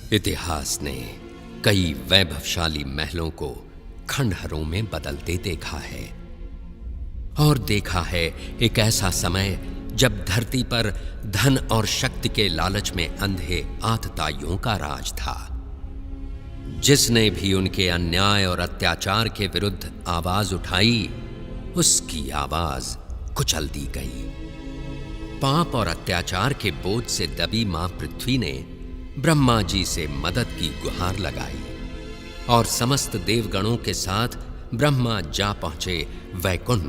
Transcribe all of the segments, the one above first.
इतिहास ने कई वैभवशाली महलों को खंडहरों में बदलते देखा है, और देखा है एक ऐसा समय जब धरती पर धन और शक्ति के लालच में अंधे आतताइयों का राज था। जिसने भी उनके अन्याय और अत्याचार के विरुद्ध आवाज उठाई, उसकी आवाज कुचल दी गई। पाप और अत्याचार के बोझ से दबी मां पृथ्वी ने ब्रह्मा जी से मदद की गुहार लगाई, और समस्त देवगणों के साथ ब्रह्मा जा पहुंचे वैकुंठ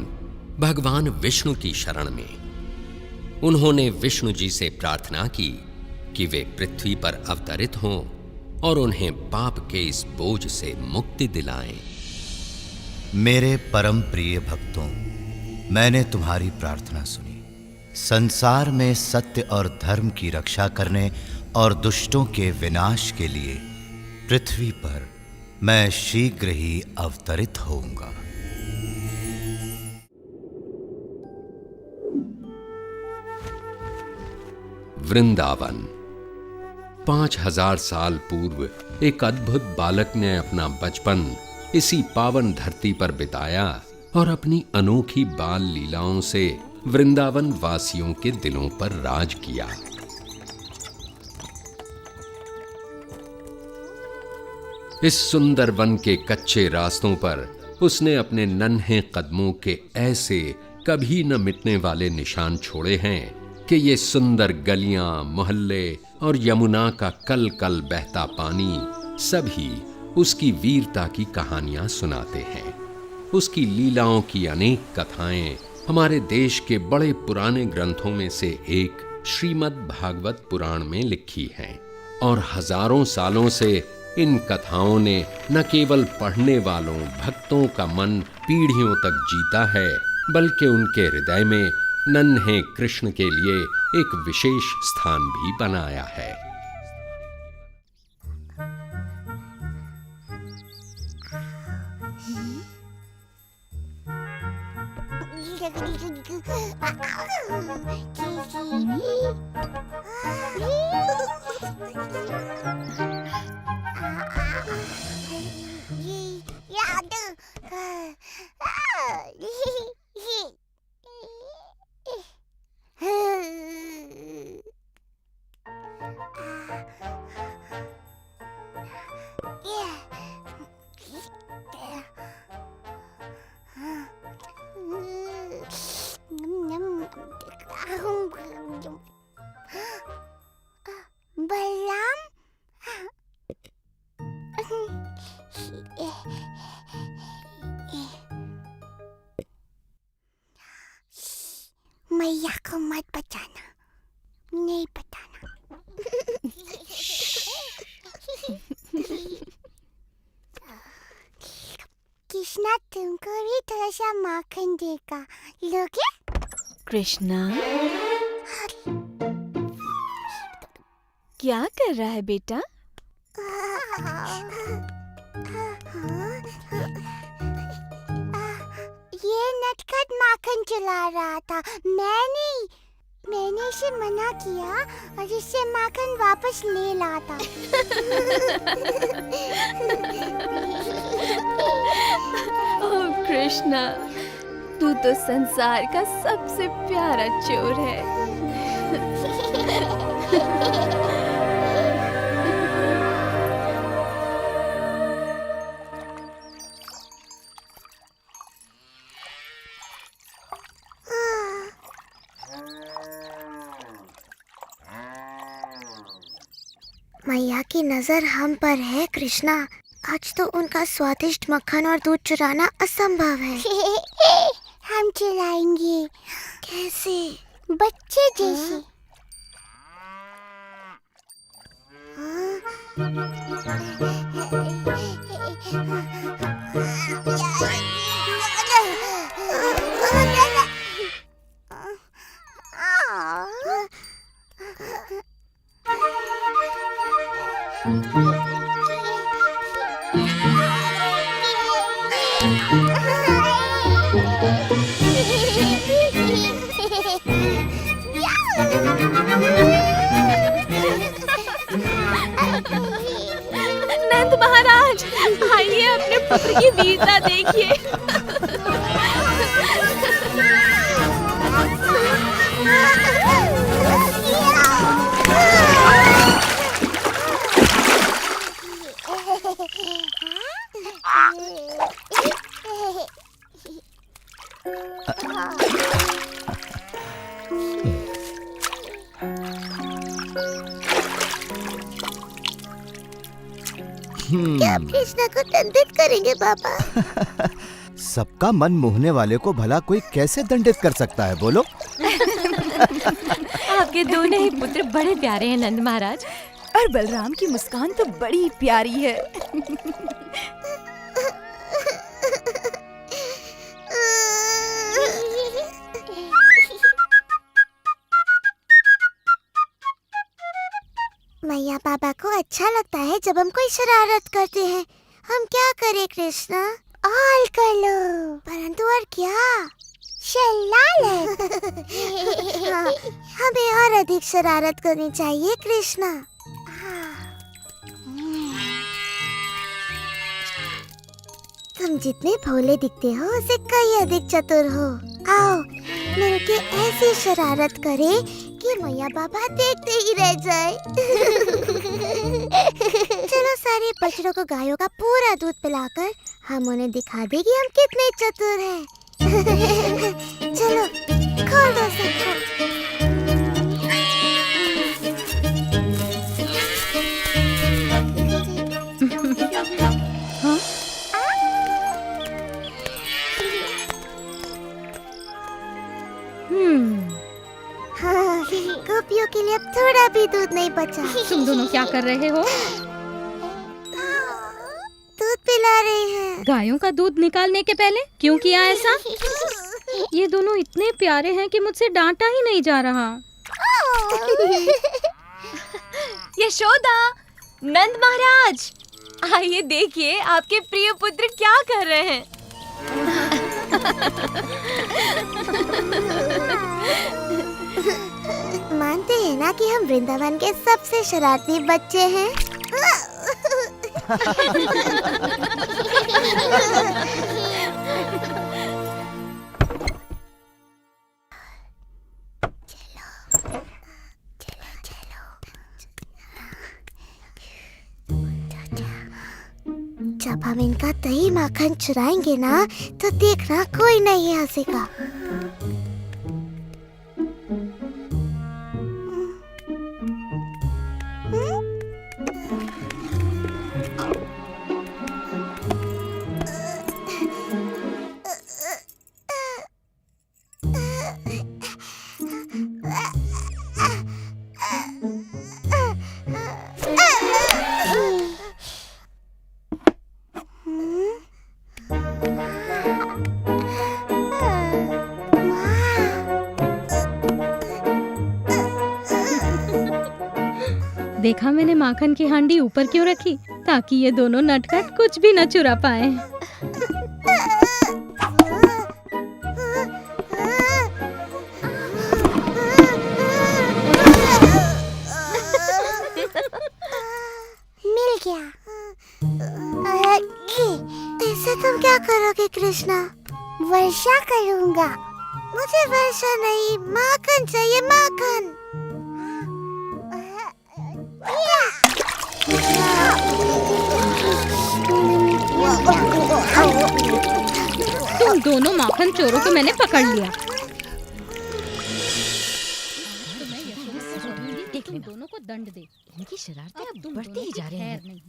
भगवान विष्णु की शरण में। उन्होंने विष्णु जी से प्रार्थना की कि वे पृथ्वी पर अवतरित हों और उन्हें पाप के इस बोझ से मुक्ति दिलाएं। मेरे परम प्रिय भक्तों, मैंने तुम्हारी प्रार्थना सुनी। संसार में सत्य और धर्म की रक्षा करने और दुष्टों के विनाश के लिए पृथ्वी पर मैं शीघ्र ही अवतरित होऊंगा। वृंदावन। 5000 साल पूर्व एक अद्भुत बालक ने अपना बचपन इसी पावन धरती पर बिताया और अपनी अनोखी बाल लीलाओं से वृंदावन वासियों के दिलों पर राज किया। इस सुंदर वन के कच्चे रास्तों पर उसने अपने नन्हे कदमों के ऐसे कभी न मिटने वाले निशान छोड़े हैं कि ये सुंदर गलियां, मोहल्ले और यमुना का कल कल बहता पानी सभी उसकी वीरता की कहानियां सुनाते हैं। उसकी लीलाओं की अनेक कथाएं हमारे देश के बड़े पुराने ग्रंथों में से एक श्रीमद् भागवत पुराण में लिखी हैं, और हजारों सालों से इन कथाओं ने न केवल पढ़ने वालों भक्तों का मन पीढ़ियों तक जीता है, बल्कि उनके हृदय में नन्हे कृष्ण के लिए एक विशेष स्थान भी बनाया है। बलराम, मैया को मत बताना, नहीं बताना। कृष्णा तुमको भी थोड़ा सा माखन देगा, लोगे? कृष्णा, क्या कर रहा है बेटा? ये नटखट माखन चला रहा था। मैंने इसे मना किया और इससे माखन वापस ले लाता। ओह कृष्णा, तू तो संसार का सबसे प्यारा चोर है। मैया की नजर हम पर है कृष्णा। आज तो उनका स्वादिष्ट मक्खन और दूध चुराना असंभव है। हम चुराएंगे। कैसे? बच्चे जैसे। नंद महाराज, आइए अपने पुत्र की वीरता देखिए। क्या आप कृष्णा को दंडित करेंगे पापा? सबका मन मोहने वाले को भला कोई कैसे दंडित कर सकता है, बोलो? आपके दोनों ही पुत्र बड़े प्यारे हैं नंद महाराज, और बलराम की मुस्कान तो बड़ी प्यारी है। मैया पापा को अच्छा लगता है जब हम कोई शरारत करते हैं। हम क्या करें कृष्णा? और कर लो। परंतु और क्या? शरारत। हाँ, हमें और अधिक शरारत करनी चाहिए कृष्णा। तुम जितने भोले दिखते हो उससे कई अधिक चतुर हो। आओ मिलके ऐसी शरारत करें कि मैया बाबा देखते ही रह जाए। चलो सारे बछड़ों को गायों का पूरा दूध पिलाकर हम उन्हें दिखा दें कि हम कितने चतुर हैं। चलो खोल दो सबको। हाँ, गोपियों के लिए अब थोड़ा भी दूध नहीं बचा। तुम दोनों क्या कर रहे हो? दूध पिला रहे हैं। गायों का दूध निकालने के पहले क्यों किया ऐसा? ये दोनों इतने प्यारे हैं कि मुझसे डांटा ही नहीं जा रहा। यशोदा, नंद महाराज, आइए देखिए आपके प्रिय पुत्र क्या कर रहे हैं। मानते हैं ना कि हम वृंदावन के सबसे शरारती बच्चे हैं। जब हम इनका दही माखन चुराएंगे ना तो देखना कोई नहीं हंसेगा। देखा मैंने माखन की हांडी ऊपर क्यों रखी? ताकि ये दोनों नटखट कुछ भी न चुरा पाए। मिल गया। ऐसे तुम क्या करोगे कृष्णा? वर्षा करूंगा। मुझे वर्षा नहीं, माखन चाहिए, माखन। तुम दोनों माखन चोरों को मैंने पकड़ लिया। देख ले, दोनों को दंड दे। इनकी शरारतें अब बढ़ती ही जा रही हैं।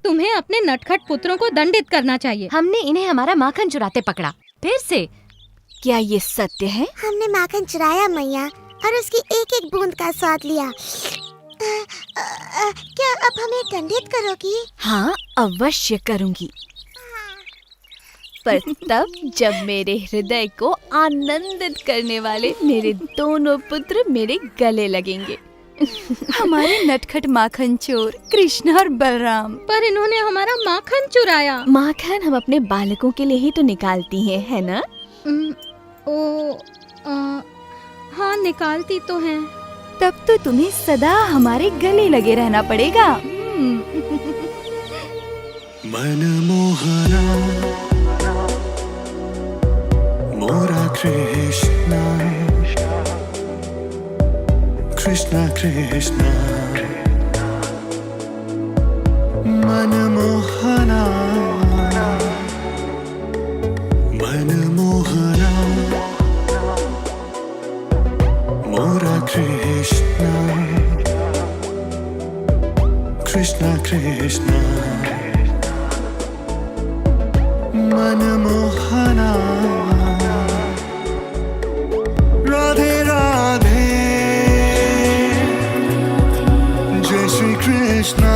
तुम्हें अपने नटखट पुत्रों को दंडित करना चाहिए। हमने इन्हें हमारा माखन चुराते पकड़ा, फिर से। क्या ये सत्य है? हमने माखन चुराया मैया और उसकी एक एक बूंद का स्वाद लिया। क्या अब हमें दंडित करोगी? हाँ, अवश्य करूंगी, पर तब जब मेरे हृदय को आनंदित करने वाले मेरे दोनों पुत्र मेरे गले लगेंगे। हमारे नटखट माखन चोर कृष्ण और बलराम। पर इन्होंने हमारा माखन चुराया। माखन हम अपने बालकों के लिए ही तो निकालती हैं, है ना? हाँ, निकालती तो हैं। तब तो तुम्हें सदा हमारे गले लगे रहना पड़ेगा। मनमोहना मोरा कृष्णा कृष्णा कृष्णा मनमोहना मनमोहना मोरा कृष्णा कृष्णा कृष्णा मनमोहना राधे राधे जय श्री कृष्णा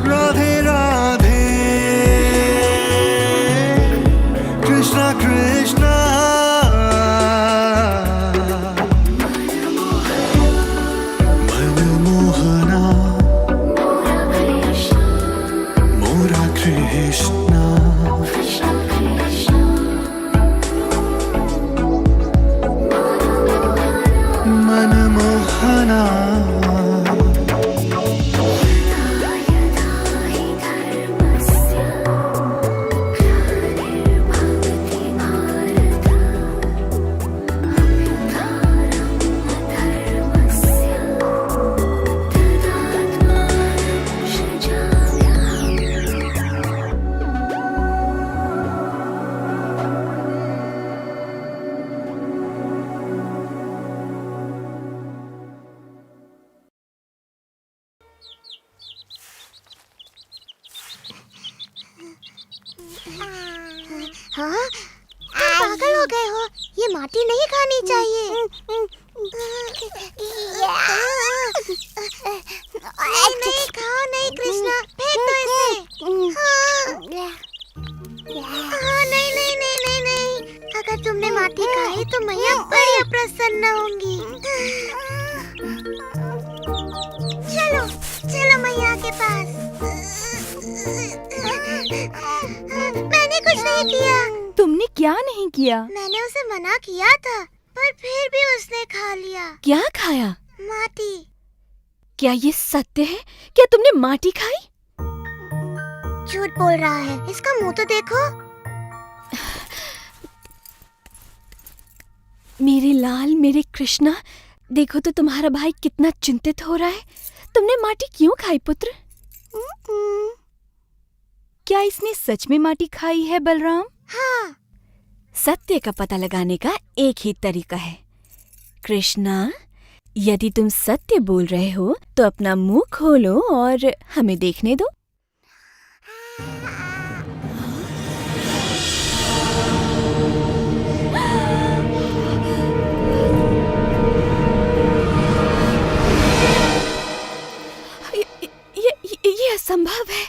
राधे राधे कृष्णा कृष्णा मनमोहना मोरा कृष्णा मनमोहना हाँ, तुम पागल हो गए हो। ये माटी नहीं खानी चाहिए। नहीं नहीं, खाओ नहीं कृष्णा, फेंक दो इसे। हाँ, नहीं नहीं नहीं नहीं नहीं, अगर तुमने माटी खाई तो मैया बड़ी अप्रसन्न होंगी। चलो चलो मैया के पास। मैंने कुछ नहीं किया। तुमने क्या नहीं किया? मैंने उसे मना किया था, पर फिर भी उसने खा लिया। क्या खाया? माटी। क्या ये सत्य है? क्या तुमने माटी खाई? झूठ बोल रहा है, इसका मुंह तो देखो। मेरे लाल, मेरे कृष्णा, देखो तो तुम्हारा भाई कितना चिंतित हो रहा है। तुमने माटी क्यों खाई पुत्र? क्या इसने सच में माटी खाई है बलराम? हाँ। सत्य का पता लगाने का एक ही तरीका है। कृष्णा, यदि तुम सत्य बोल रहे हो तो अपना मुंह खोलो और हमें देखने दो। ये असंभव है।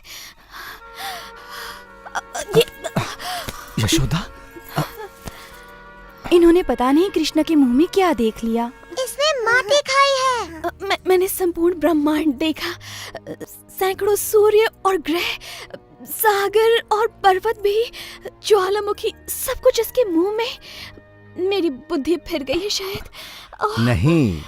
यशोदा, इन्होंने पता नहीं कृष्ण के मुंह में क्या देख लिया। इसने माटी खाई है। मैंने संपूर्ण ब्रह्मांड देखा। सैकड़ों सूर्य और ग्रह, सागर और पर्वत भी, ज्वालामुखी, सब कुछ इसके मुंह में। मेरी बुद्धि फिर गई है शायद। नहीं,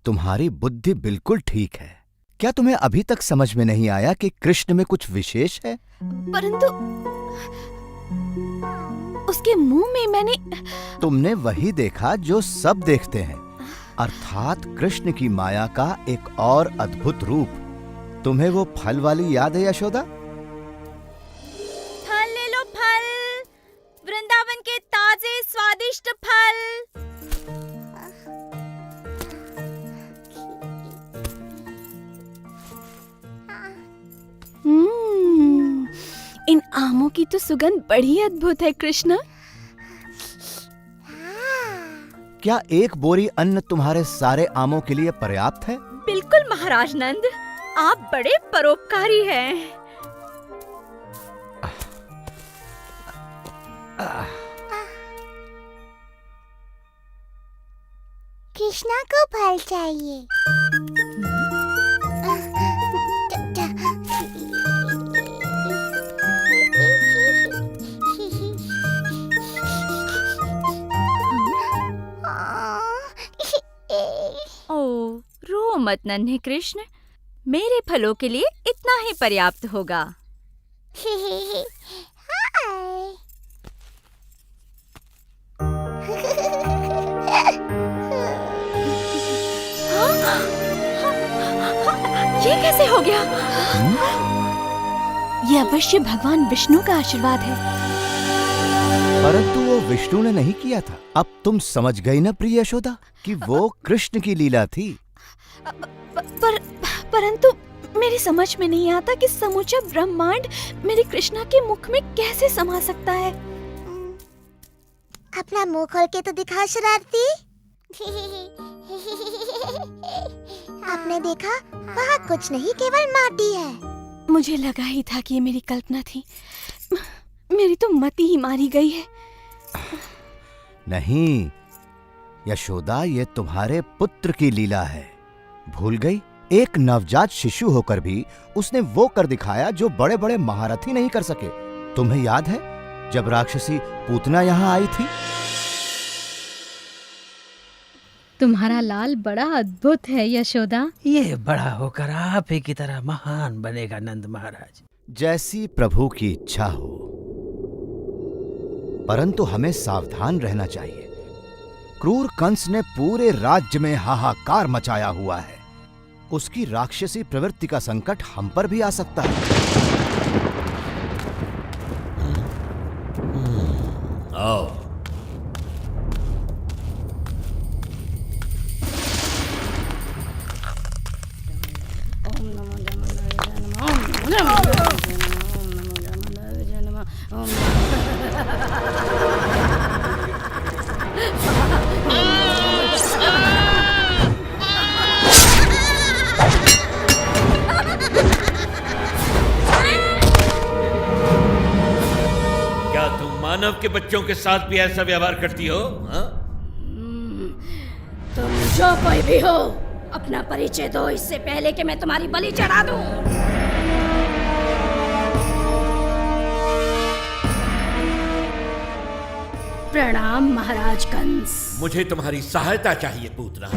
तुम्हारी बुद्धि बिल्कुल ठीक है। क्या तुम्हें अभी तक समझ में नहीं आया कि कृष्ण में कुछ विशेष है? परंतु उसके मुंह में मैंने... तुमने वही देखा जो सब देखते हैं, अर्थात कृष्ण की माया का एक और अद्भुत रूप। तुम्हें वो फल वाली याद है यशोदा? फल ले लो, फल, वृंदावन के ताजे स्वादिष्ट फल। इन आमों की तो सुगंध बड़ी अद्भुत है कृष्ण। क्या एक बोरी अन्न तुम्हारे सारे आमों के लिए पर्याप्त है? बिल्कुल महाराज नंद, आप बड़े परोपकारी हैं। कृष्णा को फल चाहिए। ओ, रो मत नन्हे कृष्ण, मेरे फलों के लिए इतना ही पर्याप्त होगा। ये कैसे हो गया? ये अवश्य भगवान विष्णु का आशीर्वाद है। परंतु वो विष्णु ने नहीं किया था। अब तुम समझ गई ना प्रिय यशोदा कि वो कृष्ण की लीला थी। परंतु मेरी समझ में नहीं आता कि समूचा ब्रह्मांड मेरी कृष्णा के मुख में कैसे समा सकता है। अपना मुंह खोल के तो दिखा शरारती। आपने देखा, वहाँ कुछ नहीं, केवल माटी है। मुझे लगा ही था कि ये मेरी कल्पना थी। मेरी तो मति ही मारी गई है। नहीं यशोदा, ये तुम्हारे पुत्र की लीला है। भूल गई? एक नवजात शिशु होकर भी उसने वो कर दिखाया जो बड़े बड़े महारथी नहीं कर सके। तुम्हें याद है जब राक्षसी पूतना यहाँ आई थी? तुम्हारा लाल बड़ा अद्भुत है यशोदा। ये बड़ा होकर आप ही की तरह महान बनेगा नंद महाराज। जैसी प्रभु की इच्छा हो, परंतु हमें सावधान रहना चाहिए। क्रूर कंस ने पूरे राज्य में हाहाकार मचाया हुआ है। उसकी राक्षसी प्रवृत्ति का संकट हम पर भी आ सकता है। आओ। मानव के बच्चों के साथ भी ऐसा व्यवहार करती हो? तुम जो कोई भी हो, अपना परिचय दो इससे पहले कि मैं तुम्हारी बलि चढ़ा दूं। प्रणाम महाराज कंस। मुझे तुम्हारी सहायता चाहिए पूतना।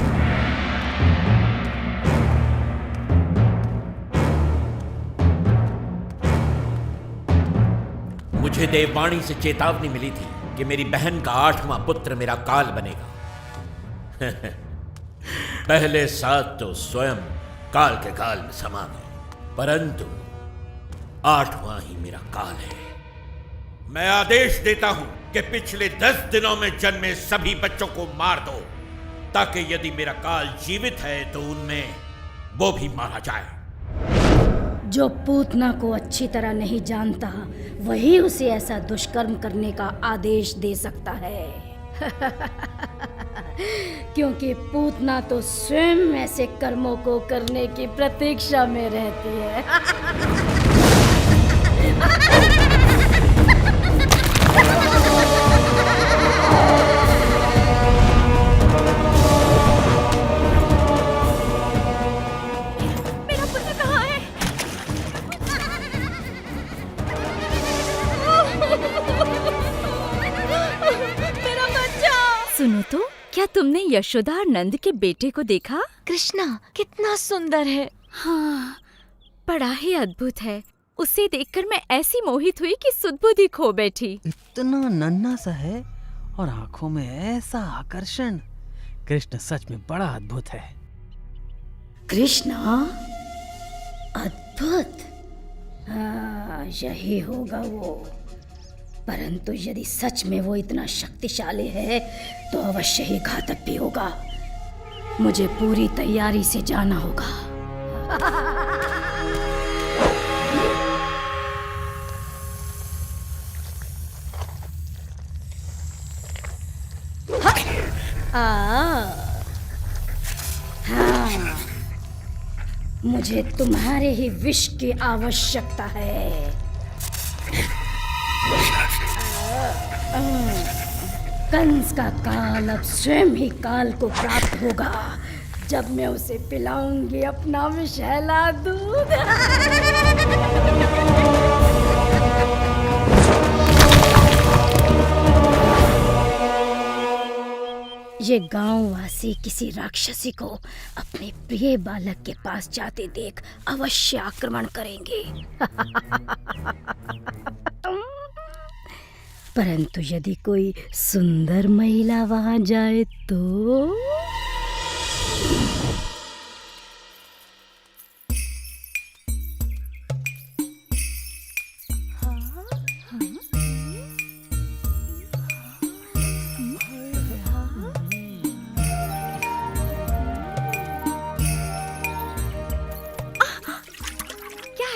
मुझे देववाणी से चेतावनी मिली थी कि मेरी बहन का 8वां पुत्र मेरा काल बनेगा। पहले 7 तो स्वयं काल के काल में समा गए, परंतु 8वां ही मेरा काल है। मैं आदेश देता हूं कि पिछले 10 दिनों में जन्मे सभी बच्चों को मार दो, ताकि यदि मेरा काल जीवित है तो उनमें वो भी मारा जाए। जो पूतना को अच्छी तरह नहीं जानता, वही उसे ऐसा दुष्कर्म करने का आदेश दे सकता है। क्योंकि पूतना तो स्वयं ऐसे कर्मों को करने की प्रतीक्षा में रहती है। सुनो तो, क्या तुमने यशोदा और नंद के बेटे को देखा? कृष्णा कितना सुंदर है। हाँ, बड़ा ही अद्भुत है। उसे देखकर मैं ऐसी मोहित हुई कि सुध-बुद्धि खो बैठी। इतना नन्हा सा है और आंखों में ऐसा आकर्षण। कृष्ण सच में बड़ा अद्भुत है। कृष्णा अद्भुत? हाँ, यही होगा वो। परंतु यदि सच में वो इतना शक्तिशाली है तो अवश्य ही घातक भी होगा। मुझे पूरी तैयारी से जाना होगा। हाँ, मुझे तुम्हारे ही विष की आवश्यकता है। कंस का काल अब स्वयं ही काल को प्राप्त होगा जब मैं उसे पिलाऊंगी अपना विषैला दूध। ये गांववासी किसी राक्षसी को अपने प्रिय बालक के पास जाते देख अवश्य आक्रमण करेंगे। परंतु यदि कोई सुंदर महिला वहां जाए तो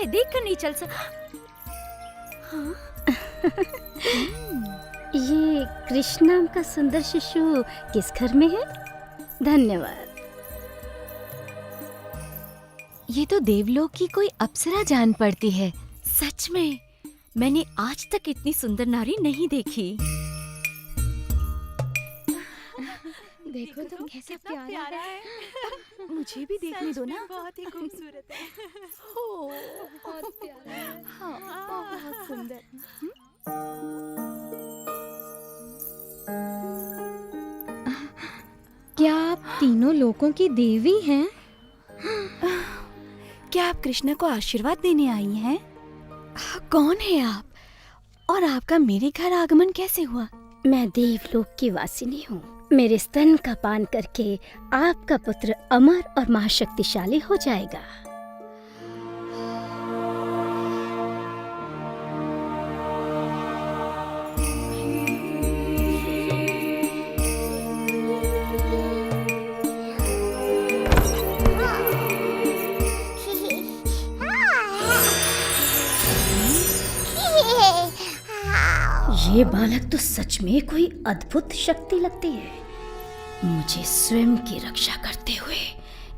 देख कर नहीं चल सका। ये कृष्ण नाम का सुंदर शिशु किस घर में है? धन्यवाद। ये तो देवलोक की कोई अप्सरा जान पड़ती है। सच में मैंने आज तक इतनी सुंदर नारी नहीं देखी। देखो तो कैसा प्यारा है। मुझे भी देखने दो ना। बहुत ही खूबसूरत है। हो बहुत प्यारा है। हाँ बहुत सुंदर। क्या आप तीनों लोगों की देवी हैं? क्या आप कृष्ण को आशीर्वाद देने आई हैं? कौन है आप? और आपका मेरे घर आगमन कैसे हुआ? मैं देवलोक की वासिनी हूँ। मेरे स्तन का पान करके आपका पुत्र अमर और महाशक्तिशाली हो जाएगा। ये बालक तो सच में कोई अद्भुत शक्ति लगती है। मुझे स्वयं की रक्षा करते हुए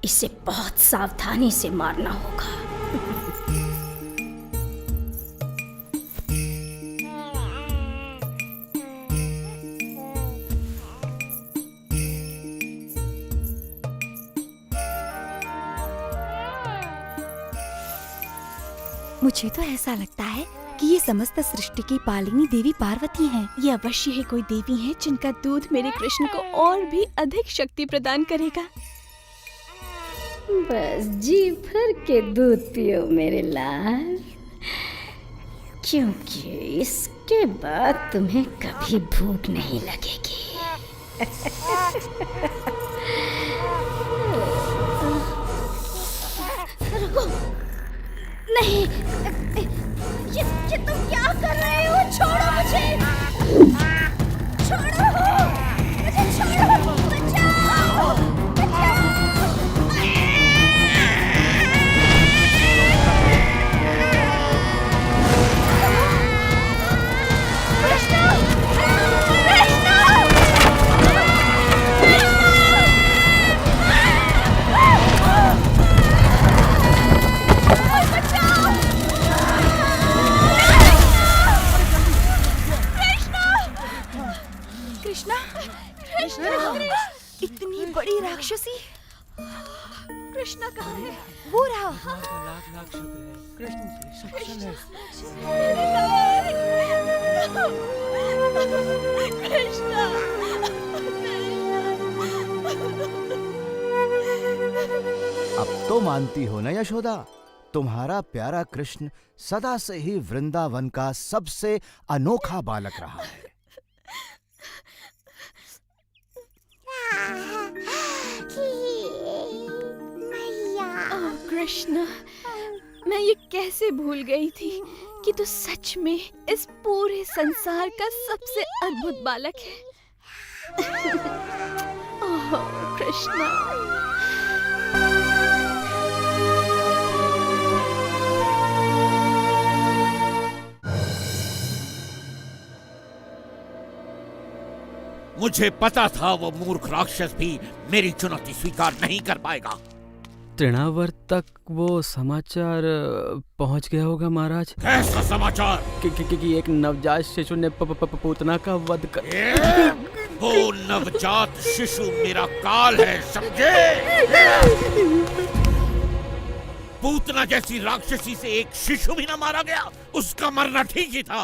इसे बहुत सावधानी से मारना होगा। मुझे तो ऐसा लगता है कि ये समस्त सृष्टि की पालिनी देवी पार्वती हैं। ये अवश्य ही कोई देवी हैं जिनका दूध मेरे कृष्ण को और भी अधिक शक्ति प्रदान करेगा। बस जी भर के दूध पियो मेरे लाल, क्योंकि इसके बाद तुम्हें कभी भूख नहीं लगेगी। रुको, नहीं, ये तुम क्या कर रहे हो? छोड़ो मुझे, छोड़ो मुझे, छोड़ो, बचाओ, बचाओ। इतनी बड़ी राक्षसी कृष्णा कहाँ है? वो रहा। अब तो मानती हो ना यशोदा, तुम्हारा प्यारा कृष्ण सदा से ही वृंदावन का सबसे अनोखा बालक रहा है। कृष्ण, मैं ये कैसे भूल गई थी कि तू सच में इस पूरे संसार का सबसे अद्भुत बालक है। ओह कृष्ण। मुझे पता था वो मूर्ख राक्षस भी मेरी चुनौती स्वीकार नहीं कर पाएगा। तृणावर्त तक वो समाचार पहुंच गया होगा महाराज। कैसा समाचार? कि एक नवजात शिशु ने पूतना का वध कर वो नवजात शिशु मेरा काल है, समझे? पूतना जैसी राक्षसी से एक शिशु भी ना मारा गया, उसका मरना ठीक ही था।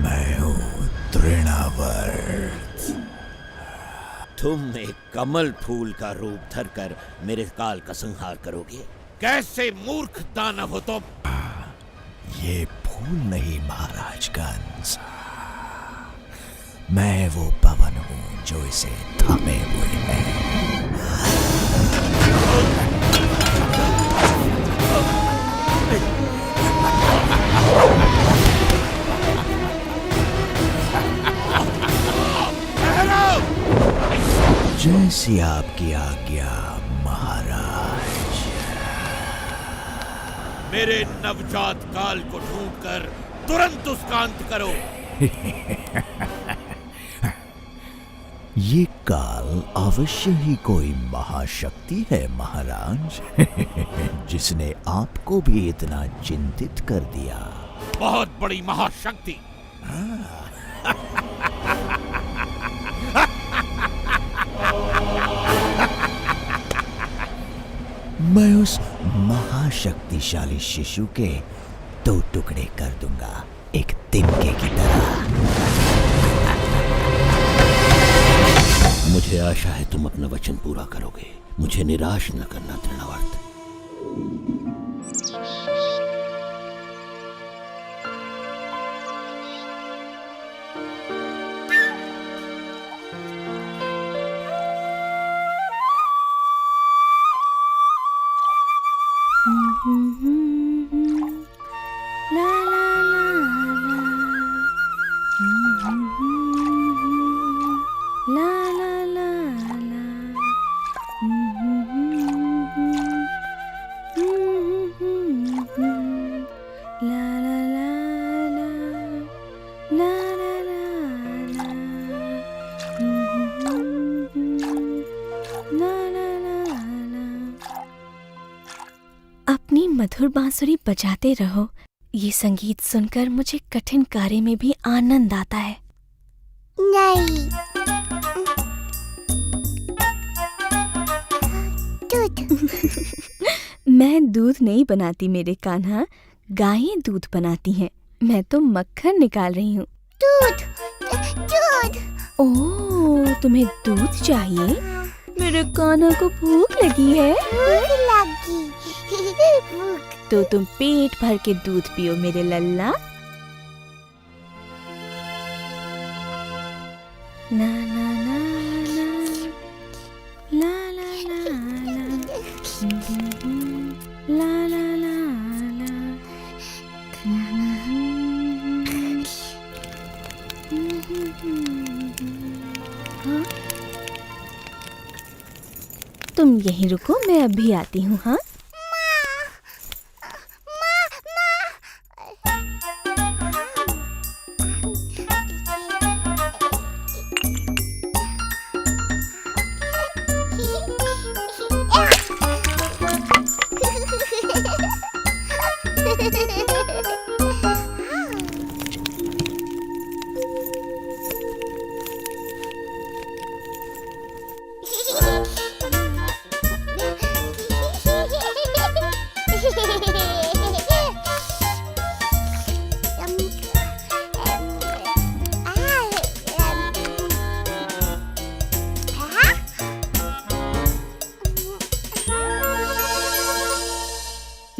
मैं हूँ तृणावर्त। तुम एक कमल फूल का रूप धरकर मेरे काल का संहार करोगे? कैसे मूर्ख दानव हो तुम! ये फूल नहीं महाराज कंस, मैं वो पवन हूँ जो इसे थामे हुए है। जैसी आपकी आज्ञा महाराज। मेरे नवजात काल को ढूंढकर तुरंत उसका अंत करो। ये काल अवश्य ही कोई महाशक्ति है महाराज, जिसने आपको भी इतना चिंतित कर दिया। बहुत बड़ी महाशक्ति। मैं उस महाशक्तिशाली शिशु के 2 टुकड़े कर दूंगा, एक तिनके की तरह। मुझे आशा है तुम अपना वचन पूरा करोगे। मुझे निराश न करना तृणावर्त। अपनी मधुर बांसुरी बजाते रहो। ये संगीत सुनकर मुझे कठिन कार्य में भी आनंद आता है। नहीं, दूध। मैं दूध नहीं बनाती मेरे कान्हा, गायें दूध बनाती हैं। मैं तो मक्खन निकाल रही हूँ। दूध, दूध। ओह, तुम्हें दूध चाहिए? मेरे कान्हा को भूख लगी है। भूख लगी। तो तुम पेट भर के दूध पियो मेरे लल्ला। ना ना ना ना, ला ला ला ला, ला ला ला ला। हाँ? तुम यहीं रुको, मैं अभी आती हूँ। हाँ,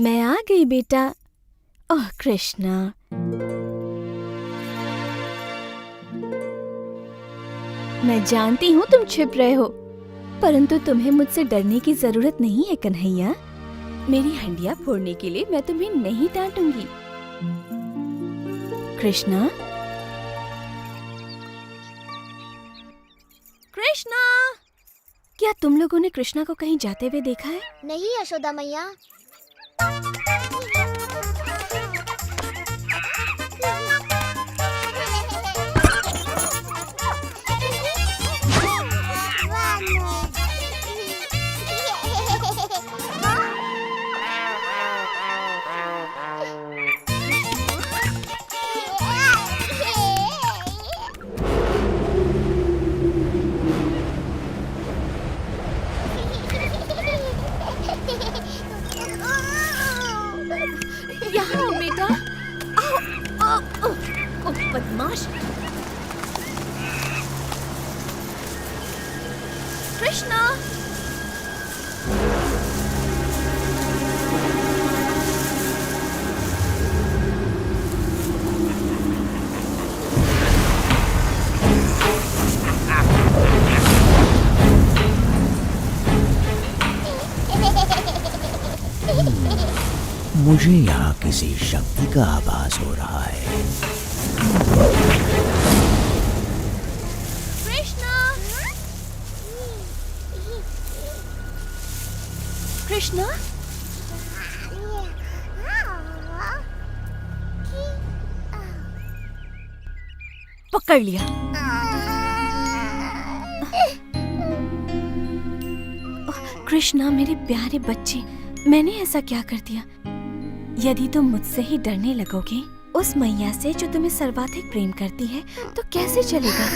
मैं आ गई बेटा। ओह कृष्णा, मैं जानती हूँ तुम छिप रहे हो, परंतु तुम्हें मुझसे डरने की जरूरत नहीं है कन्हैया। मेरी हंडिया फोड़ने के लिए मैं तुम्हें नहीं डांटूंगी। कृष्णा, कृष्णा, क्या तुम लोगों ने कृष्णा को कहीं जाते हुए देखा है? नहीं यशोदा मैया। मुझे यहाँ किसी शक्ति का आभास हो रहा है। कृष्णा, पकड़ लिया। कृष्णा मेरे प्यारे बच्चे, मैंने ऐसा क्या कर दिया? यदि तुम मुझसे ही डरने लगोगे उस मैया से जो तुम्हें सर्वाधिक प्रेम करती है, तो कैसे चलेगा?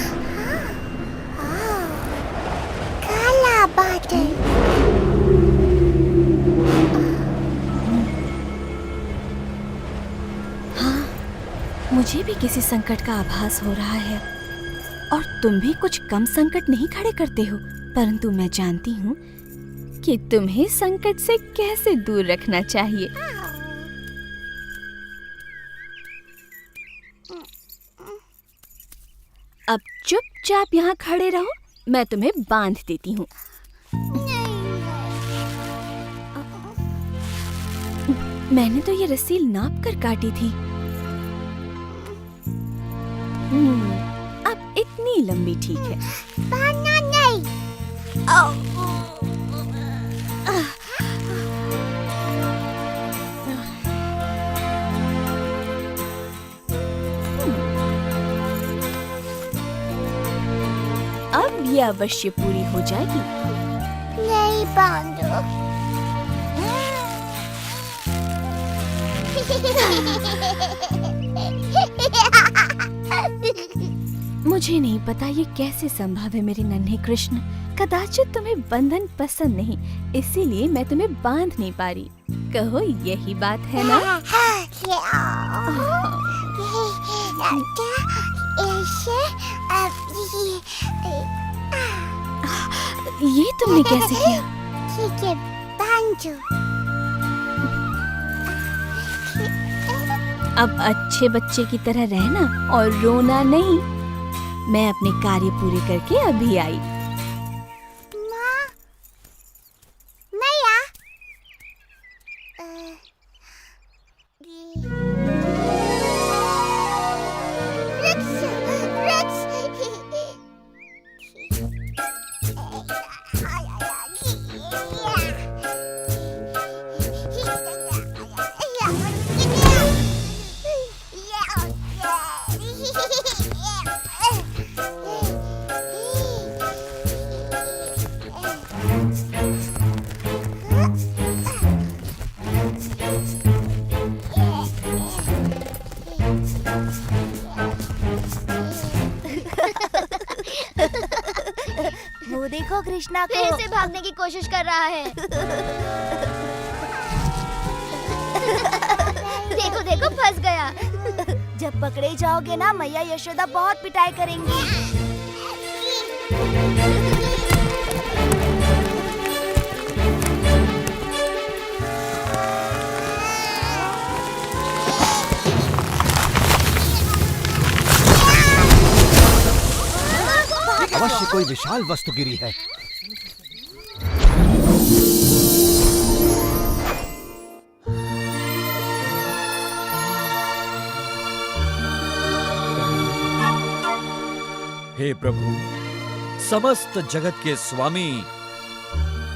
काला बादल। हाँ, मुझे भी किसी संकट का आभास हो रहा है और तुम भी कुछ कम संकट नहीं खड़े करते हो, परंतु मैं जानती हूँ कि तुम्हें संकट से कैसे दूर रखना चाहिए। अब चुपचाप यहाँ खड़े रहो, मैं तुम्हें बांध देती हूँ। मैंने तो ये रस्सी नाप कर काटी थी। अब इतनी लंबी ठीक है। बांधना नहीं। अब ये अवश्य पूरी हो जाएगी। नहीं बांधो। मुझे नहीं पता ये कैसे संभव है मेरे नन्हे कृष्ण। कदाचित तुम्हें बंधन पसंद नहीं, इसीलिए मैं तुम्हें बांध नहीं पा रही। कहो यही बात है ना? ये तुमने कैसे किया? ठीक है, बांधो। अब अच्छे बच्चे की तरह रहना और रोना नहीं। मैं अपने कार्य पूरे करके अभी आई। माँ, मैया। वो देखो कृष्णा को फिर से भागने की कोशिश कर रहा है। देखो देखो, फंस गया। जब पकड़े जाओगे ना, मैया यशोदा बहुत पिटाई करेंगी। अवश्य कोई विशाल वस्तु गिरी है। हे प्रभु, समस्त जगत के स्वामी,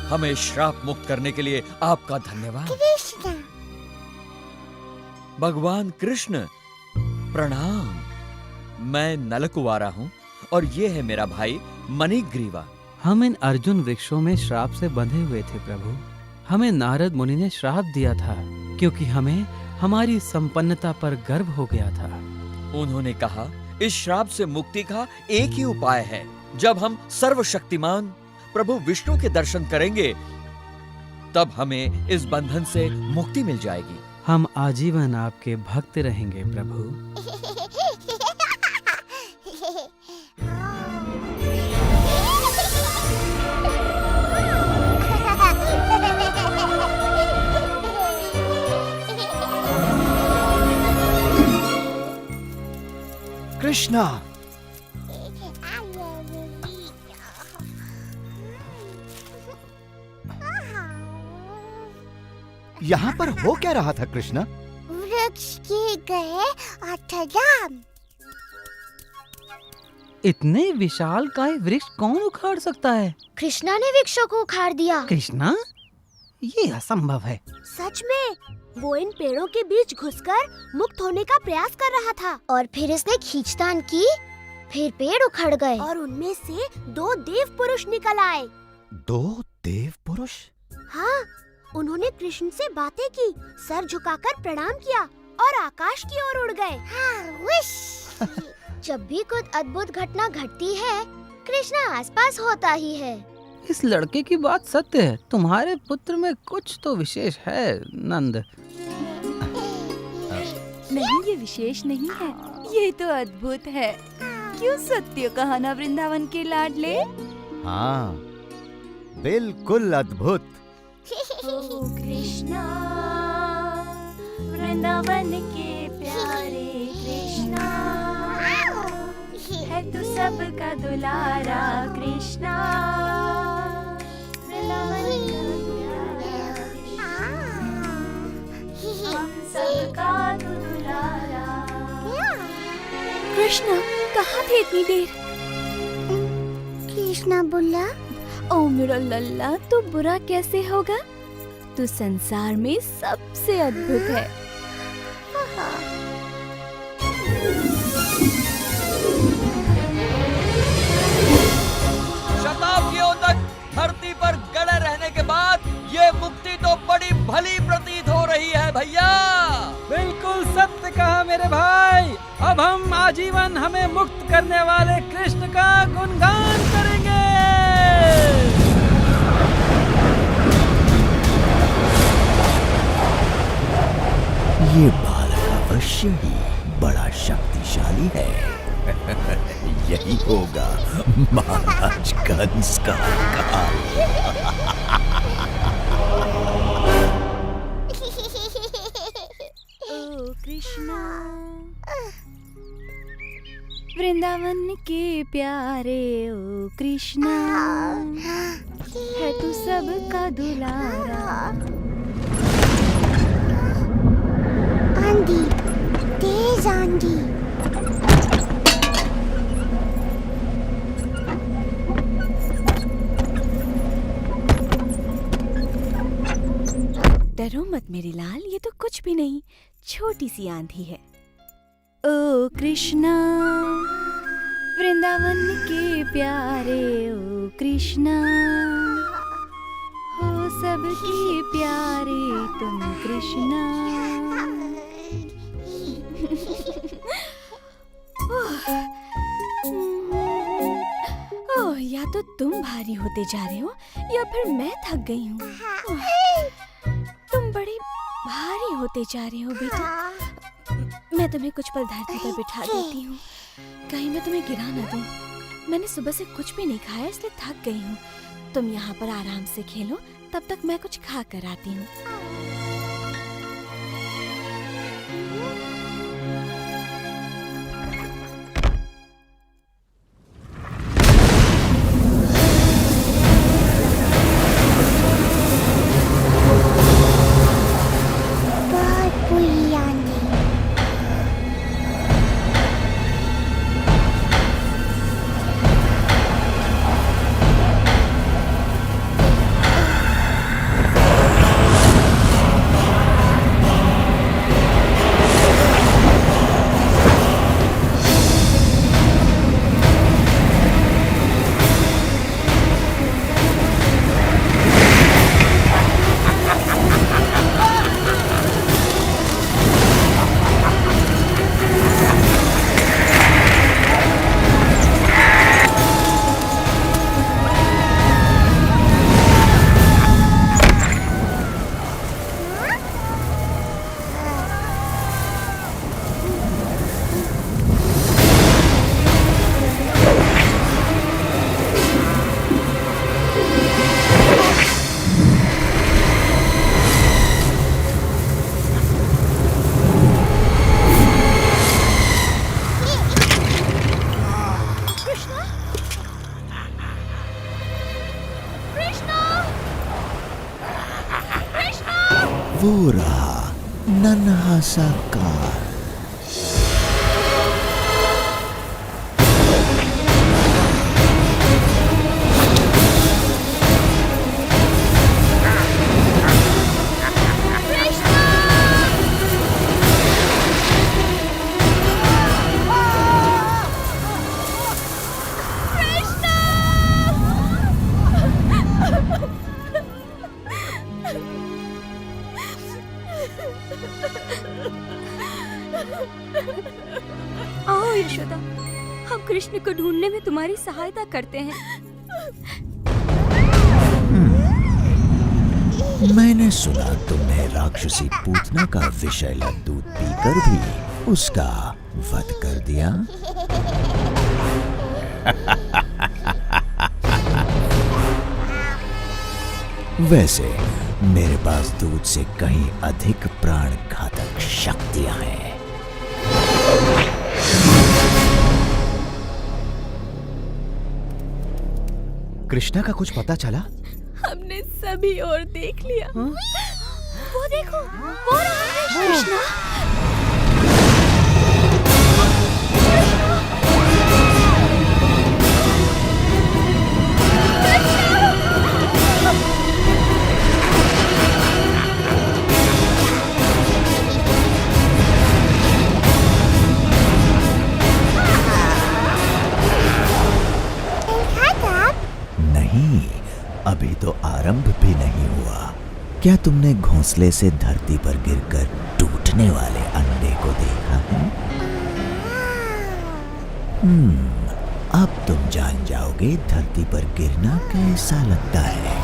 हमें श्राप मुक्त करने के लिए आपका धन्यवाद। कृष्ण। भगवान कृष्ण, प्रणाम। मैं नलकुवारा हूँ और ये है मेरा भाई मणिग्रीवा। हम इन अर्जुन वृक्षों में श्राप से बंधे हुए थे प्रभु। हमें नारद मुनि ने श्राप दिया था क्योंकि हमें हमारी संपन्नता पर गर्व हो गया था। उन्होंने कहा, इस श्राप से मुक्ति का एक ही उपाय है। जब हम सर्वशक्तिमान प्रभु विष्णु के दर्शन करेंगे, तब हमें इस बंधन से मुक्ति मिल जाएगी। हम आजीवन आपके भक्त रहेंगे प्रभु। कृष्णा, यहाँ पर हो क्या रहा था कृष्णा? वृक्ष के गए अष्टयाम। इतने विशाल काय वृक्ष कौन उखाड़ सकता है? कृष्णा ने वृक्षों को उखाड़ दिया। कृष्णा? ये असंभव है। सच में वो इन पेड़ों के बीच घुसकर मुक्त होने का प्रयास कर रहा था और फिर इसने खींचतान की, फिर पेड़ उखड़ गए और उनमें से 2 देव पुरुष निकल आए। 2 देव पुरुष? हाँ, उन्होंने कृष्ण से बातें की, सर झुकाकर प्रणाम किया और आकाश की ओर उड़ गए। हाँ, जब भी कुछ अद्भुत घटना घटती है, कृष्णा आसपास होता ही है। इस लड़के की बात सत्य है। तुम्हारे पुत्र में कुछ तो विशेष है नंद। नहीं, ये विशेष नहीं है, ये तो अद्भुत है। क्यों सत्य कहा ना वृंदावन के लाडले? हाँ, बिल्कुल अद्भुत। ओ कृष्णा, वृंदावन के प्यारे कृष्णा, है तू सबका दुलारा कृष्णा, वृंदावन का प्यारा कृष्णा, हम सबका तू दुलारा। कृष्णा कहाँ थे इतनी देर? कृष्णा बोला, ओ मेरा लल्ला, तू बुरा कैसे होगा? तू संसार में सबसे अद्भुत है। शताब्दियों तक धरती पर गड़े रहने के बाद ये मुक्ति तो बड़ी भली प्रतीत हो रही है भैया। बिल्कुल सत्य कहा मेरे भाई। अब हम आजीवन हमें मुक्त करने वाले कृष्ण का गुणगान करेंगे। ये बालक अवश्य ही बड़ा शक्तिशाली है। यही होगा महाराज कंस का काल। ओ कृष्णा, वृंदावन के प्यारे ओ कृष्णा, है तू सबका दुलारा। आंधी, तेज आंधी। डरो मत मेरे लाल, ये तो कुछ भी नहीं, छोटी सी आंधी है। ओ कृष्णा, वृंदावन के प्यारे ओ कृष्णा, हो सबके प्यारे तुम कृष्णा। ओह, या तो तुम भारी होते जा रहे हो या फिर मैं थक गई हूँ। तुम बड़ी भारी होते जा रहे हो बेटा। मैं तुम्हें कुछ पल धरती पर बिठा देती हूँ, कहीं मैं तुम्हें गिरा न दूँ। मैंने सुबह से कुछ भी नहीं खाया, इसलिए थक गई हूँ। तुम यहाँ पर आराम से खेलो, तब तक मैं कुछ खा कर आती हूँ। वो रहा नन्हा सा काल। आओ यशोदा, हम कृष्ण को ढूंढने में तुम्हारी सहायता करते हैं। मैंने सुना तुमने राक्षसी पूतना का विषैला दूध पीकर भी उसका वध कर दिया। वैसे मेरे पास दूध से कहीं अधिक प्राण घातक शक्तियां हैं। कृष्णा का कुछ पता चला? हमने सभी और देख लिया। वो देखो, वो रहा है कृष्णा। नहीं, अभी तो आरंभ भी नहीं हुआ। क्या तुमने घोंसले से धरती पर गिरकर टूटने वाले अंडे को देखा है? अब तुम जान जाओगे धरती पर गिरना कैसा लगता है।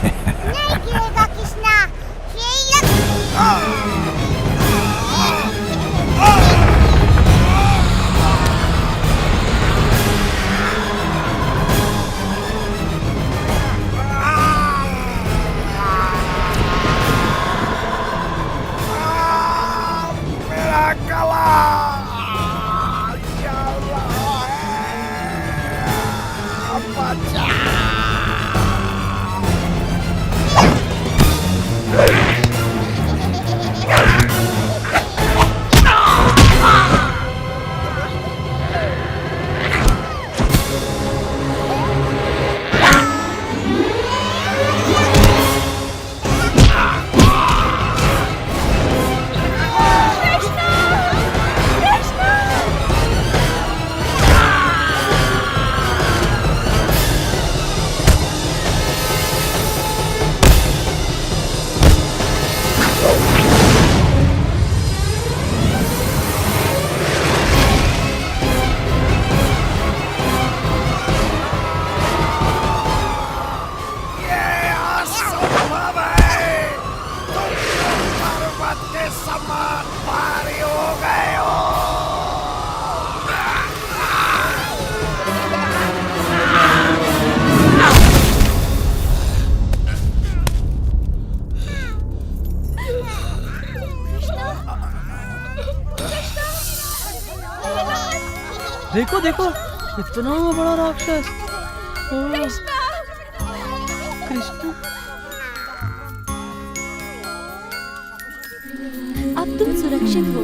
नहीं गिरेगा कृष्णा, देखो देखो, इतना बड़ा राक्षस। कृष्णा, कृष्णा, अब तुम सुरक्षित हो,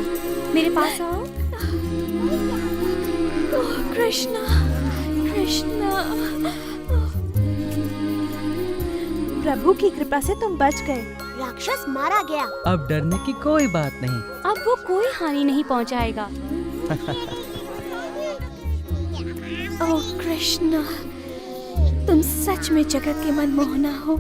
मेरे पास आओ। ओह कृष्णा, कृष्णा, प्रभु की कृपा से तुम बच गए। राक्षस मारा गया। अब डरने की कोई बात नहीं। अब वो कोई हानि नहीं पहुंचाएगा। ओह कृष्णा, तुम सच में जगत के मनमोहना हो।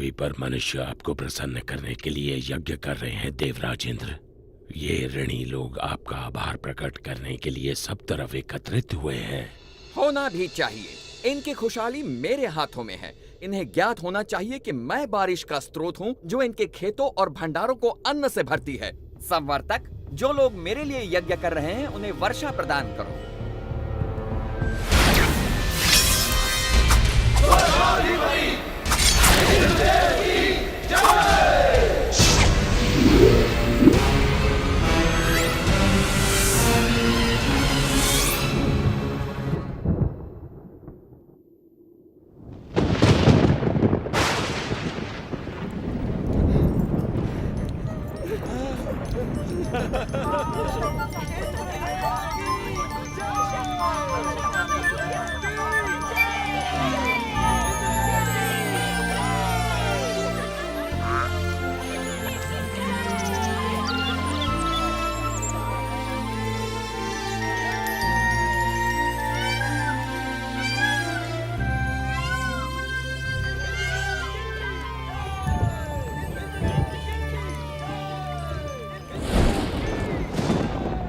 पृथ्वी पर मनुष्य आपको प्रसन्न करने के लिए यज्ञ कर रहे हैं देवराज इंद्र। ये ऋणी लोग आपका आभार प्रकट करने के लिए सब तरफ एकत्रित हुए हैं। होना भी चाहिए। इनकी खुशहाली मेरे हाथों में है। इन्हें ज्ञात होना चाहिए कि मैं बारिश का स्रोत हूँ जो इनके खेतों और भंडारों को अन्न से भरती है। संवर्तक, जो लोग मेरे लिए यज्ञ कर रहे हैं उन्हें वर्षा प्रदान करो।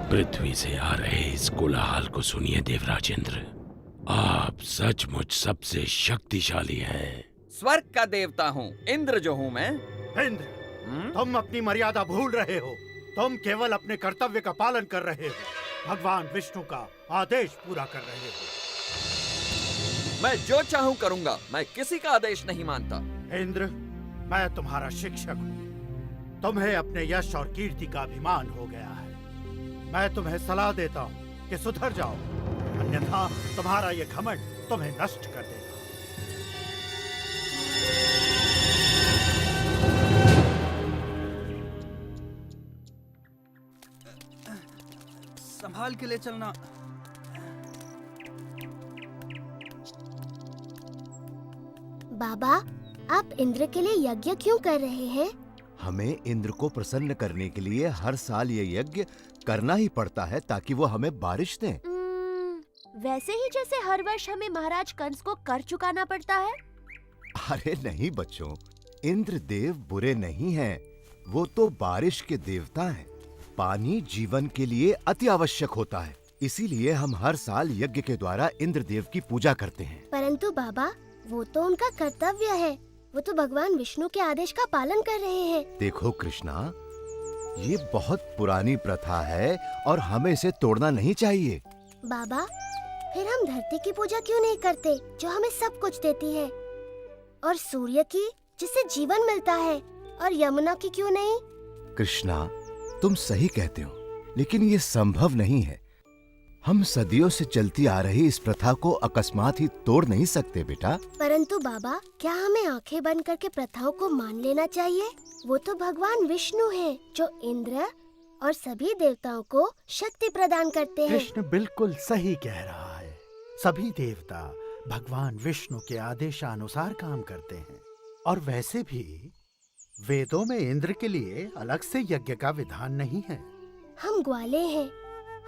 पृथ्वी से आ रहे इस कोलाहल को सुनिए देवराज इंद्र। आप सचमुच सबसे शक्तिशाली हैं। स्वर्ग का देवता हूँ, इंद्र जो हूँ मैं। इंद्र, तुम अपनी मर्यादा भूल रहे हो। तुम केवल अपने कर्तव्य का पालन कर रहे हो, भगवान विष्णु का आदेश पूरा कर रहे हो। मैं जो चाहूँ करूँगा, मैं किसी का आदेश नहीं मानता। इंद्र, मैं तुम्हारा शिक्षक हूँ। तुम्हें अपने यश और कीर्ति का अभिमान हो गया है। मैं तुम्हें सलाह देता हूँ कि सुधर जाओ, अन्यथा तुम्हारा ये घमंड तुम्हें नष्ट कर देगा। संभाल के ले चलना। बाबा, आप इंद्र के लिए यज्ञ क्यों कर रहे हैं? हमें इंद्र को प्रसन्न करने के लिए हर साल ये यज्ञ करना ही पड़ता है ताकि वो हमें बारिश दें। वैसे ही जैसे हर वर्ष हमें महाराज कंस को कर चुकाना पड़ता है। अरे नहीं बच्चों, इंद्र देव बुरे नहीं हैं। वो तो बारिश के देवता हैं। पानी जीवन के लिए अति आवश्यक होता है, इसीलिए हम हर साल यज्ञ के द्वारा इंद्र देव की पूजा करते हैं। परंतु बाबा, वो तो उनका कर्तव्य है। वो तो भगवान विष्णु के आदेश का पालन कर रहे हैं। देखो कृष्णा, ये बहुत पुरानी प्रथा है और हमें इसे तोड़ना नहीं चाहिए। बाबा, फिर हम धरती की पूजा क्यों नहीं करते जो हमें सब कुछ देती है, और सूर्य की जिससे जीवन मिलता है, और यमुना की क्यों नहीं? कृष्णा, तुम सही कहते हो, लेकिन ये संभव नहीं है। हम सदियों से चलती आ रही इस प्रथा को अकस्मात ही तोड़ नहीं सकते बेटा। परंतु बाबा, क्या हमें आंखें बंद करके प्रथाओं को मान लेना चाहिए? वो तो भगवान विष्णु हैं, जो इंद्र और सभी देवताओं को शक्ति प्रदान करते हैं। कृष्ण बिल्कुल सही कह रहा है। सभी देवता भगवान विष्णु के आदेशानुसार काम करते हैं, और वैसे भी वेदों में इंद्र के लिए अलग से यज्ञ का विधान नहीं है। हम ग्वाले हैं,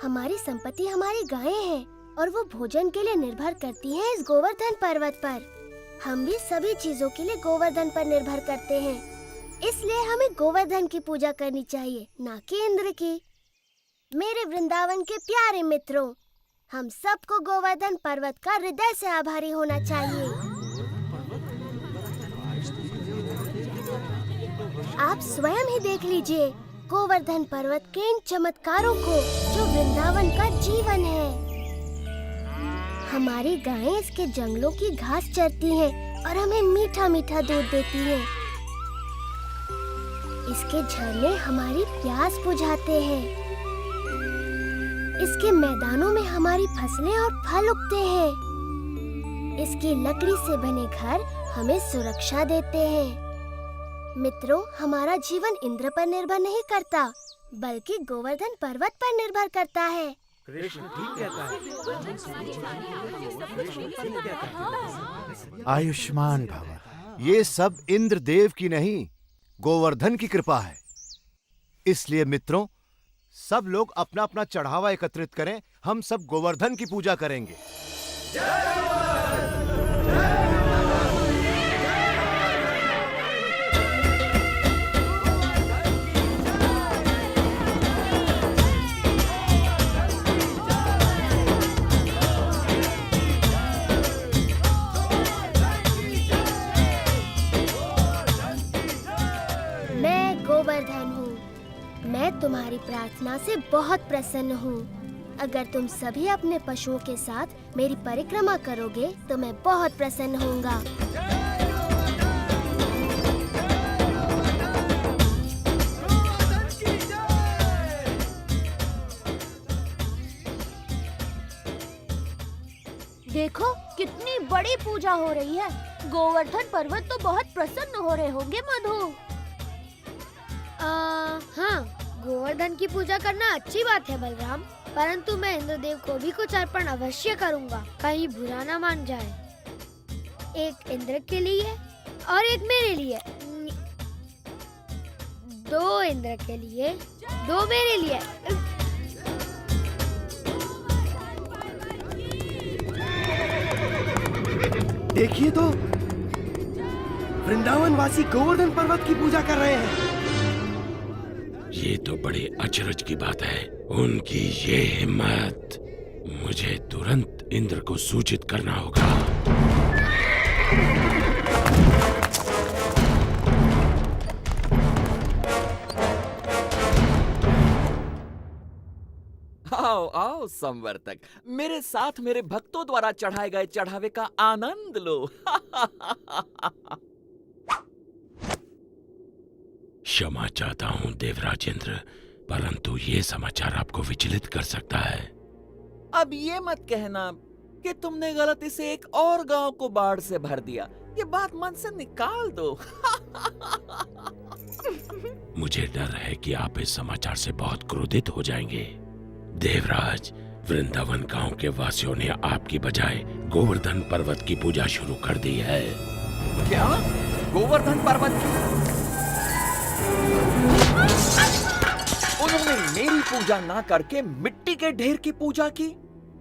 हमारी संपत्ति हमारी गायें हैं, और वो भोजन के लिए निर्भर करती हैं इस गोवर्धन पर्वत पर। हम भी सभी चीजों के लिए गोवर्धन पर निर्भर करते हैं, इसलिए हमें गोवर्धन की पूजा करनी चाहिए, ना कि इंद्र की। मेरे वृंदावन के प्यारे मित्रों, हम सबको गोवर्धन पर्वत का हृदय से आभारी होना चाहिए। आप स्वयं ही देख लीजिए गोवर्धन पर्वत के इन चमत्कारों को, जो वृंदावन का जीवन है। हमारी गायें इसके जंगलों की घास चरती हैं और हमें मीठा मीठा दूध देती हैं। इसके झरने हमारी प्यास बुझाते हैं। इसके मैदानों में हमारी फसलें और फल उगते हैं। इसकी लकड़ी से बने घर हमें सुरक्षा देते हैं। मित्रों, हमारा जीवन इंद्र पर निर्भर नहीं करता, बल्कि गोवर्धन पर्वत पर निर्भर करता है। कृष्ण ठीक कहता है। आयुष्मान भव। ये सब इंद्र देव की नहीं, गोवर्धन की कृपा है। इसलिए मित्रों, सब लोग अपना अपना चढ़ावा एकत्रित करें। हम सब गोवर्धन की पूजा करेंगे। प्रार्थना से बहुत प्रसन्न हूँ। अगर तुम सभी अपने पशुओं के साथ मेरी परिक्रमा करोगे तो मैं बहुत प्रसन्न होऊंगा। देखो कितनी बड़ी पूजा हो रही है। गोवर्धन पर्वत तो बहुत प्रसन्न हो रहे होंगे मधु। हाँ, गोवर्धन की पूजा करना अच्छी बात है बलराम, परंतु मैं इंद्रदेव को भी कुछ अर्पण अवश्य करूँगा, कहीं बुरा ना मान जाए। एक इंद्र के लिए और एक मेरे लिए। 2 इंद्र के लिए, 2 मेरे लिए। देखिए तो, वृंदावन वासी गोवर्धन पर्वत की पूजा कर रहे हैं। ये तो बड़े अचरज की बात है। उनकी ये हिम्मत! मुझे तुरंत इंद्र को सूचित करना होगा। आओ आओ संवर्तक, मेरे साथ मेरे भक्तों द्वारा चढ़ाए गए चढ़ावे का आनंद लो। क्षमा चाहता हूँ देवराजेंद्र, परंतु ये समाचार आपको विचलित कर सकता है। अब ये मत कहना कि तुमने गलती से एक और गांव को बाढ़ से भर दिया। ये बात मन से निकाल दो। मुझे डर है कि आप इस समाचार से बहुत क्रोधित हो जाएंगे। देवराज, वृंदावन गांव के वासियों ने आपकी बजाय गोवर्धन पर्वत की पूजा शुरू कर दी है। क्या? गोवर्धन पर्वत की? उन्होंने मेरी पूजा ना करके मिट्टी के ढेर की पूजा की?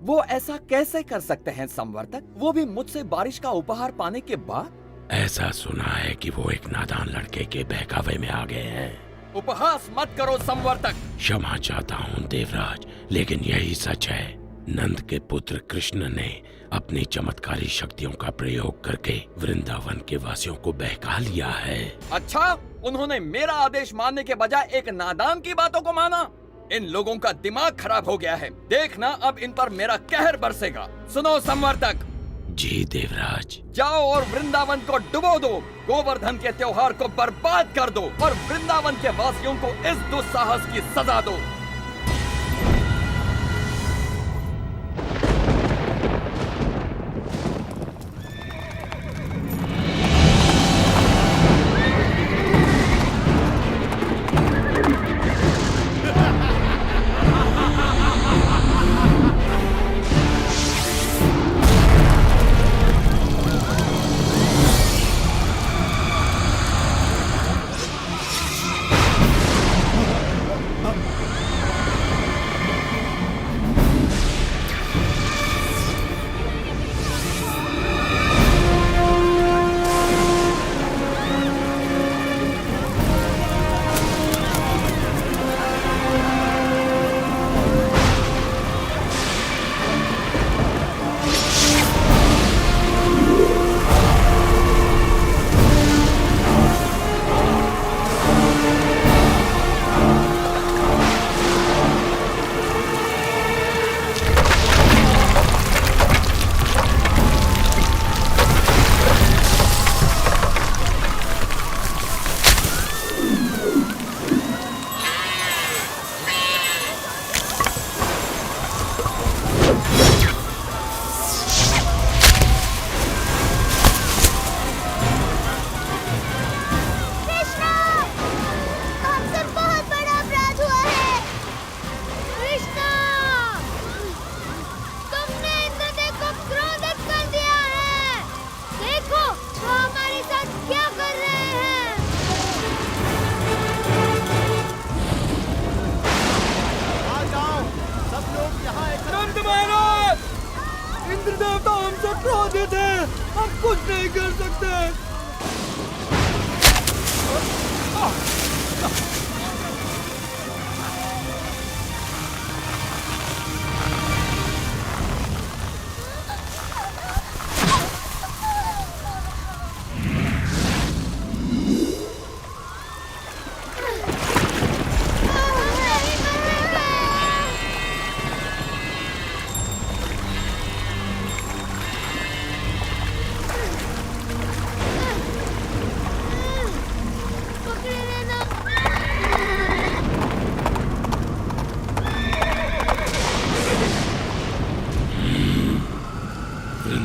वो ऐसा कैसे कर सकते हैं संवर्तक, वो भी मुझसे बारिश का उपहार पाने के बाद? ऐसा सुना है कि वो एक नादान लड़के के बहकावे में आ गए हैं। उपहास मत करो संवर्तक। क्षमा चाहता हूँ देवराज, लेकिन यही सच है। नंद के पुत्र कृष्ण ने अपनी चमत्कारी शक्तियों का प्रयोग करके वृंदावन के वासियों को बहका लिया है। अच्छा, उन्होंने मेरा आदेश मानने के बजाय एक नादान की बातों को माना। इन लोगों का दिमाग खराब हो गया है। देखना अब इन पर मेरा कहर बरसेगा। सुनो संवर्तक। जी देवराज। जाओ और वृंदावन को डुबो दो, गोवर्धन के त्योहार को बर्बाद कर दो और वृंदावन के वासियों को इस दुस्साहस की सजा दो।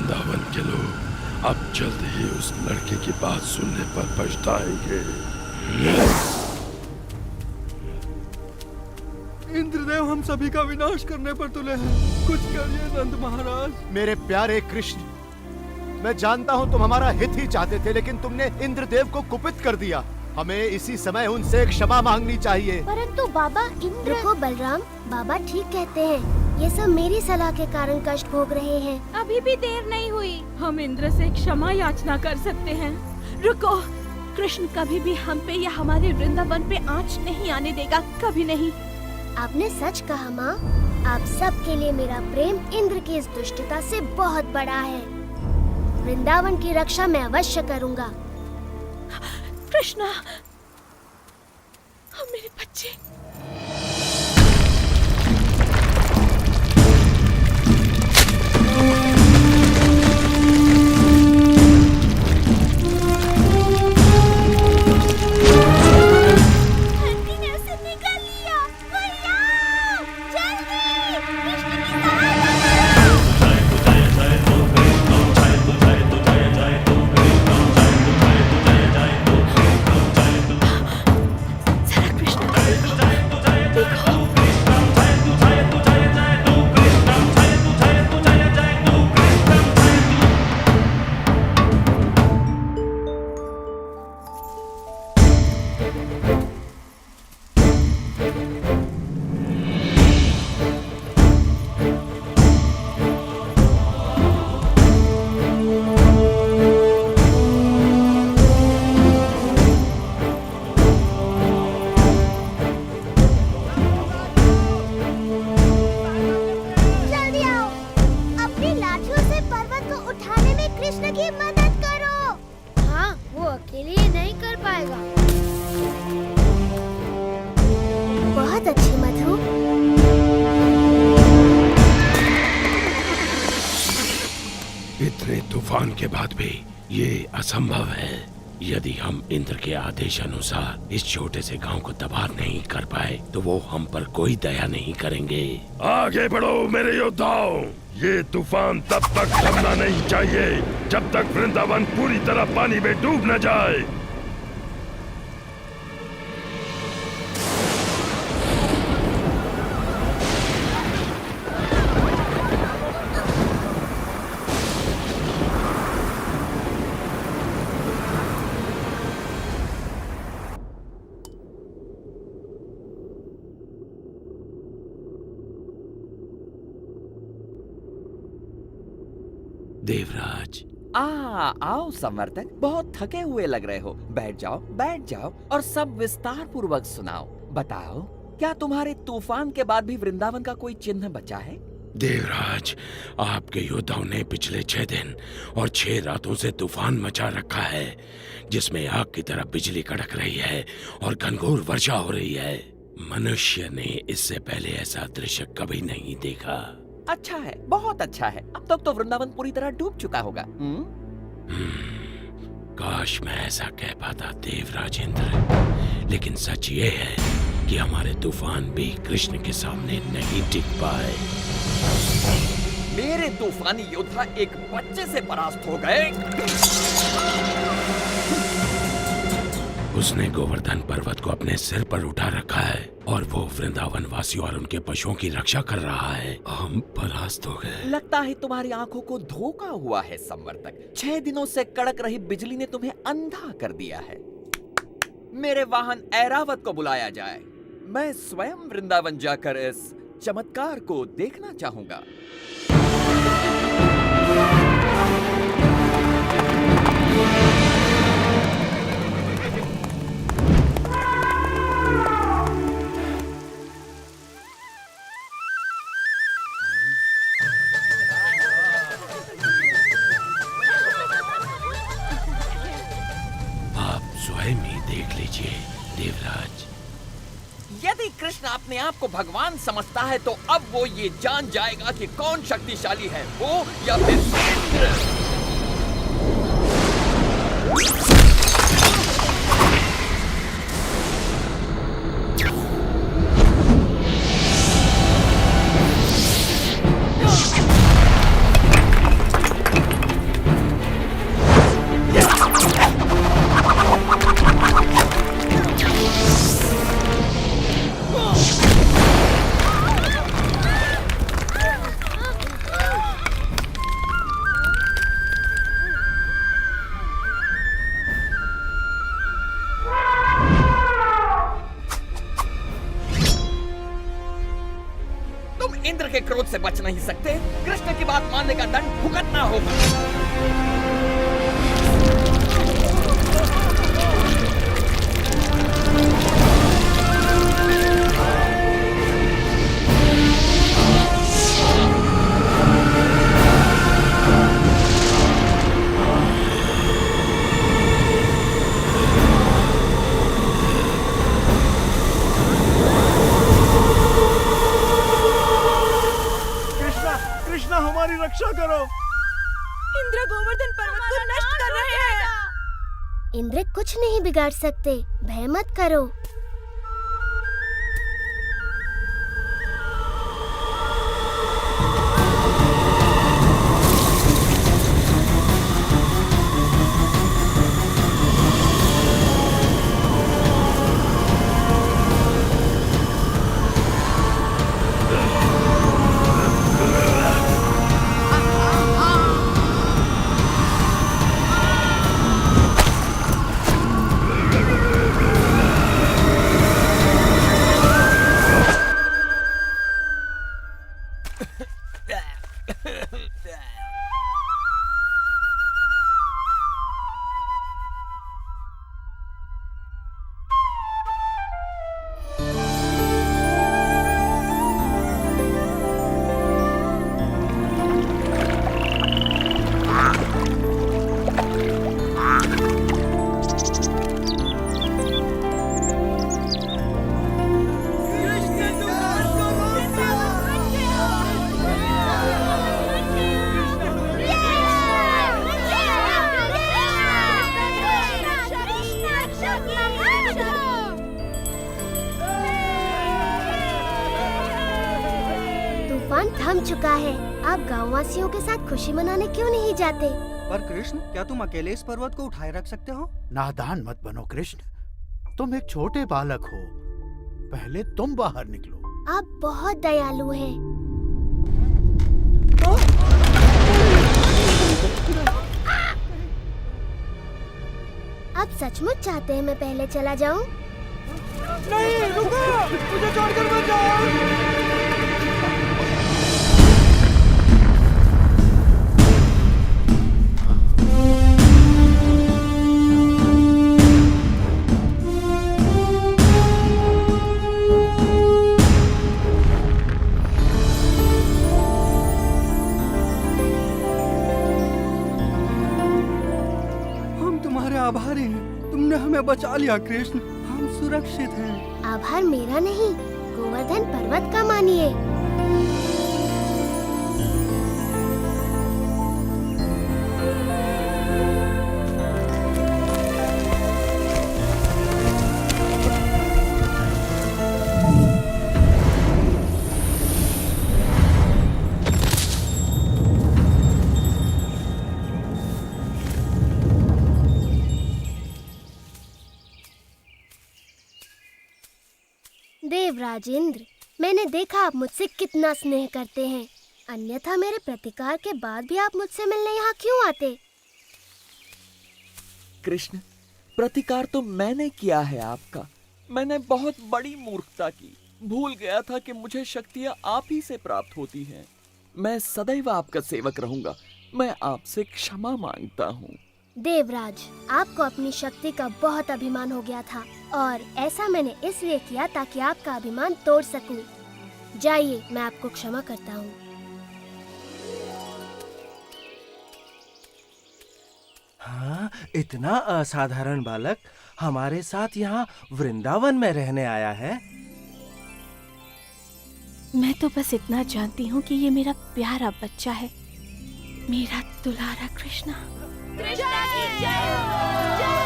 वृंदावन के लोग अब जल्द ही उस लड़के की बात सुनने पर पछताएंगे। इंद्रदेव हम सभी का विनाश करने पर तुले हैं। कुछ करिए नंद महाराज। मेरे प्यारे कृष्ण, मैं जानता हूँ तुम हमारा हित ही चाहते थे, लेकिन तुमने इंद्रदेव को कुपित कर दिया। हमें इसी समय उनसे क्षमा मांगनी चाहिए। परंतु बाबा इंद्र। रुको बलराम, बाबा ठीक कहते हैं। ये सब मेरी सलाह के कारण कष्ट भोग रहे हैं। अभी भी देर नहीं हुई, हम इंद्र से क्षमा याचना कर सकते हैं। रुको, कृष्ण कभी भी हम पे या हमारे वृंदावन पे आँच नहीं आने देगा, कभी नहीं। आपने सच कहा माँ। आप सबके लिए मेरा प्रेम इंद्र की इस दुष्टता से बहुत बड़ा है। वृंदावन की रक्षा मैं अवश्य करूँगा। कृष्णा, मेरे बच्चे। तूफान के बाद भी ये असंभव है। यदि हम इंद्र के आदेश अनुसार इस छोटे से गांव को तबाह नहीं कर पाए तो वो हम पर कोई दया नहीं करेंगे। आगे बढ़ो मेरे योद्धाओं, ये तूफान तब तक थमना नहीं चाहिए जब तक वृंदावन पूरी तरह पानी में डूब न जाए। देवराज, आओ संवर्तक, बहुत थके हुए लग रहे हो। बैठ जाओ और सब विस्तार पूर्वक सुनाओ। बताओ, क्या तुम्हारे तूफान के बाद भी वृंदावन का कोई चिन्ह बचा है? देवराज, आपके योद्धाओं ने पिछले 6 दिन और 6 रातों से तूफान मचा रखा है, जिसमें आग की तरह बिजली कड़क रही है और घनघोर वर्षा हो रही है। मनुष्य ने इससे पहले ऐसा दृश्य कभी नहीं देखा। अच्छा है, बहुत अच्छा है। अब तक तो वृंदावन पूरी तरह डूब चुका होगा। काश मैं ऐसा कह पाता देवराज इंद्र, लेकिन सच ये है कि हमारे तूफान भी कृष्ण के सामने नहीं टिक पाए। मेरे तूफानी योद्धा एक बच्चे से परास्त हो गए। उसने गोवर्धन पर्वत को अपने सिर पर उठा रखा है और वो वृंदावन वासियों और उनके पशुओं की रक्षा कर रहा है। हम परास्त हो गए। लगता है तुम्हारी आंखों को धोखा हुआ है संवर्तक। 6 दिनों से कड़क रही बिजली ने तुम्हें अंधा कर दिया है। मेरे वाहन ऐरावत को बुलाया जाए। मैं स्वयं वृंदावन जाकर इस चमत्कार को देखना चाहूंगा। देवराज, यदि कृष्ण अपने आप को भगवान समझता है तो अब वो ये जान जाएगा कि कौन शक्तिशाली है, वो या फिर इंद्र। से बच नहीं सकते। कृष्ण की बात मानने का दंड भुगतना होगा। कृष्णा हमारी रक्षा करो। इंद्र गोवर्धन पर्वत को नष्ट कर रहे हैं। इंद्र कुछ नहीं बिगाड़ सकते, भय मत करो। तूफान थम चुका है। आप गाँव वासियों के साथ खुशी मनाने क्यों नहीं जाते? पर कृष्ण, क्या तुम अकेले इस पर्वत को उठाए रख सकते हो? नादान मत बनो कृष्ण, तुम एक छोटे बालक हो। पहले तुम बाहर निकलो। आप बहुत दयालु हैं। आप सचमुच चाहते हैं मैं पहले चला जाऊं? नहीं, रुको! मुझे छोड़कर मत जाओ! आभारी हैं। तुमने हमें बचा लिया कृष्ण, हम सुरक्षित हैं। आभार मेरा नहीं, गोवर्धन पर्वत का मानिए। देवराज इंद्र, मैंने देखा आप मुझसे कितना स्नेह करते हैं। अन्यथा मेरे प्रतिकार के बाद भी आप मुझसे मिलने यहाँ क्यों आते? कृष्ण, प्रतिकार तो मैंने किया है आपका। मैंने बहुत बड़ी मूर्खता की। भूल गया था कि मुझे शक्तियाँ आप ही से प्राप्त होती हैं। मैं सदैव आपका सेवक रहूंगा। मैं आपसे क्षमा मांगता हूँ। देवराज, आपको अपनी शक्ति का बहुत अभिमान हो गया था और ऐसा मैंने इसलिए किया ताकि आपका अभिमान तोड़ सकूं। जाइए, मैं आपको क्षमा करता हूँ। हाँ, इतना असाधारण बालक हमारे साथ यहाँ वृंदावन में रहने आया है। मैं तो बस इतना जानती हूँ कि ये मेरा प्यारा बच्चा है, मेरा दुलारा कृष्णा। कृष्णा की जय हो, जय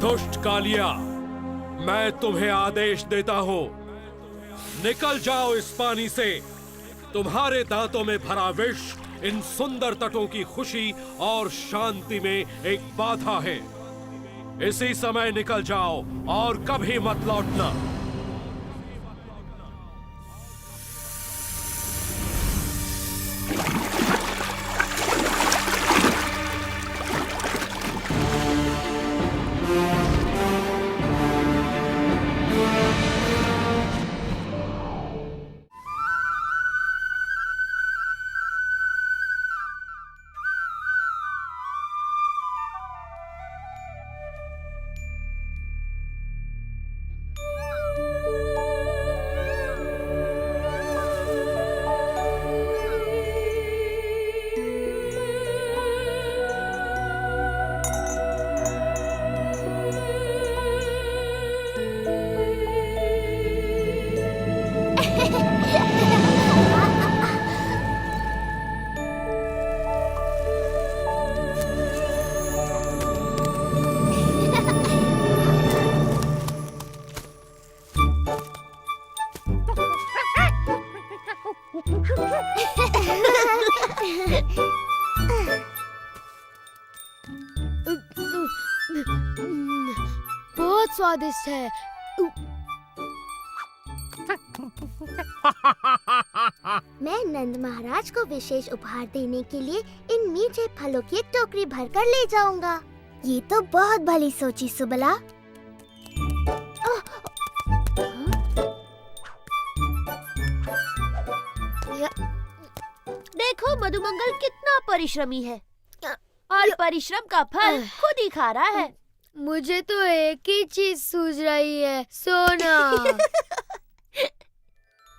दुष्ट कालिया, मैं तुम्हें आदेश देता हूं, निकल जाओ इस पानी से। तुम्हारे दांतों में भरा विष इन सुंदर तटों की खुशी और शांति में एक बाधा है। इसी समय निकल जाओ और कभी मत लौटना। बहुत स्वादिष्ट है। मैं नंद महाराज को विशेष उपहार देने के लिए इन मीठे फलों की एक टोकरी भरकर ले जाऊंगा। ये तो बहुत भली सोची सुबला। देखो मधुमंगल कितना परिश्रमी है और परिश्रम का फल खुद ही खा रहा है। मुझे तो एक ही चीज सूझ रही है, सोना।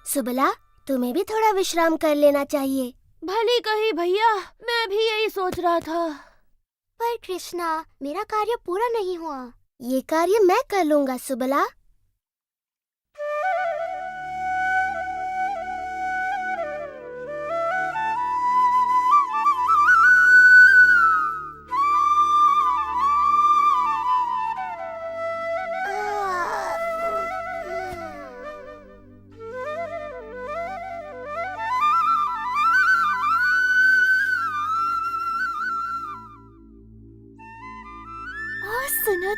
सुबला, तुम्हें भी थोड़ा विश्राम कर लेना चाहिए। भली कही भैया, मैं भी यही सोच रहा था। पर कृष्णा, मेरा कार्य पूरा नहीं हुआ। ये कार्य मैं कर लूंगा सुबला।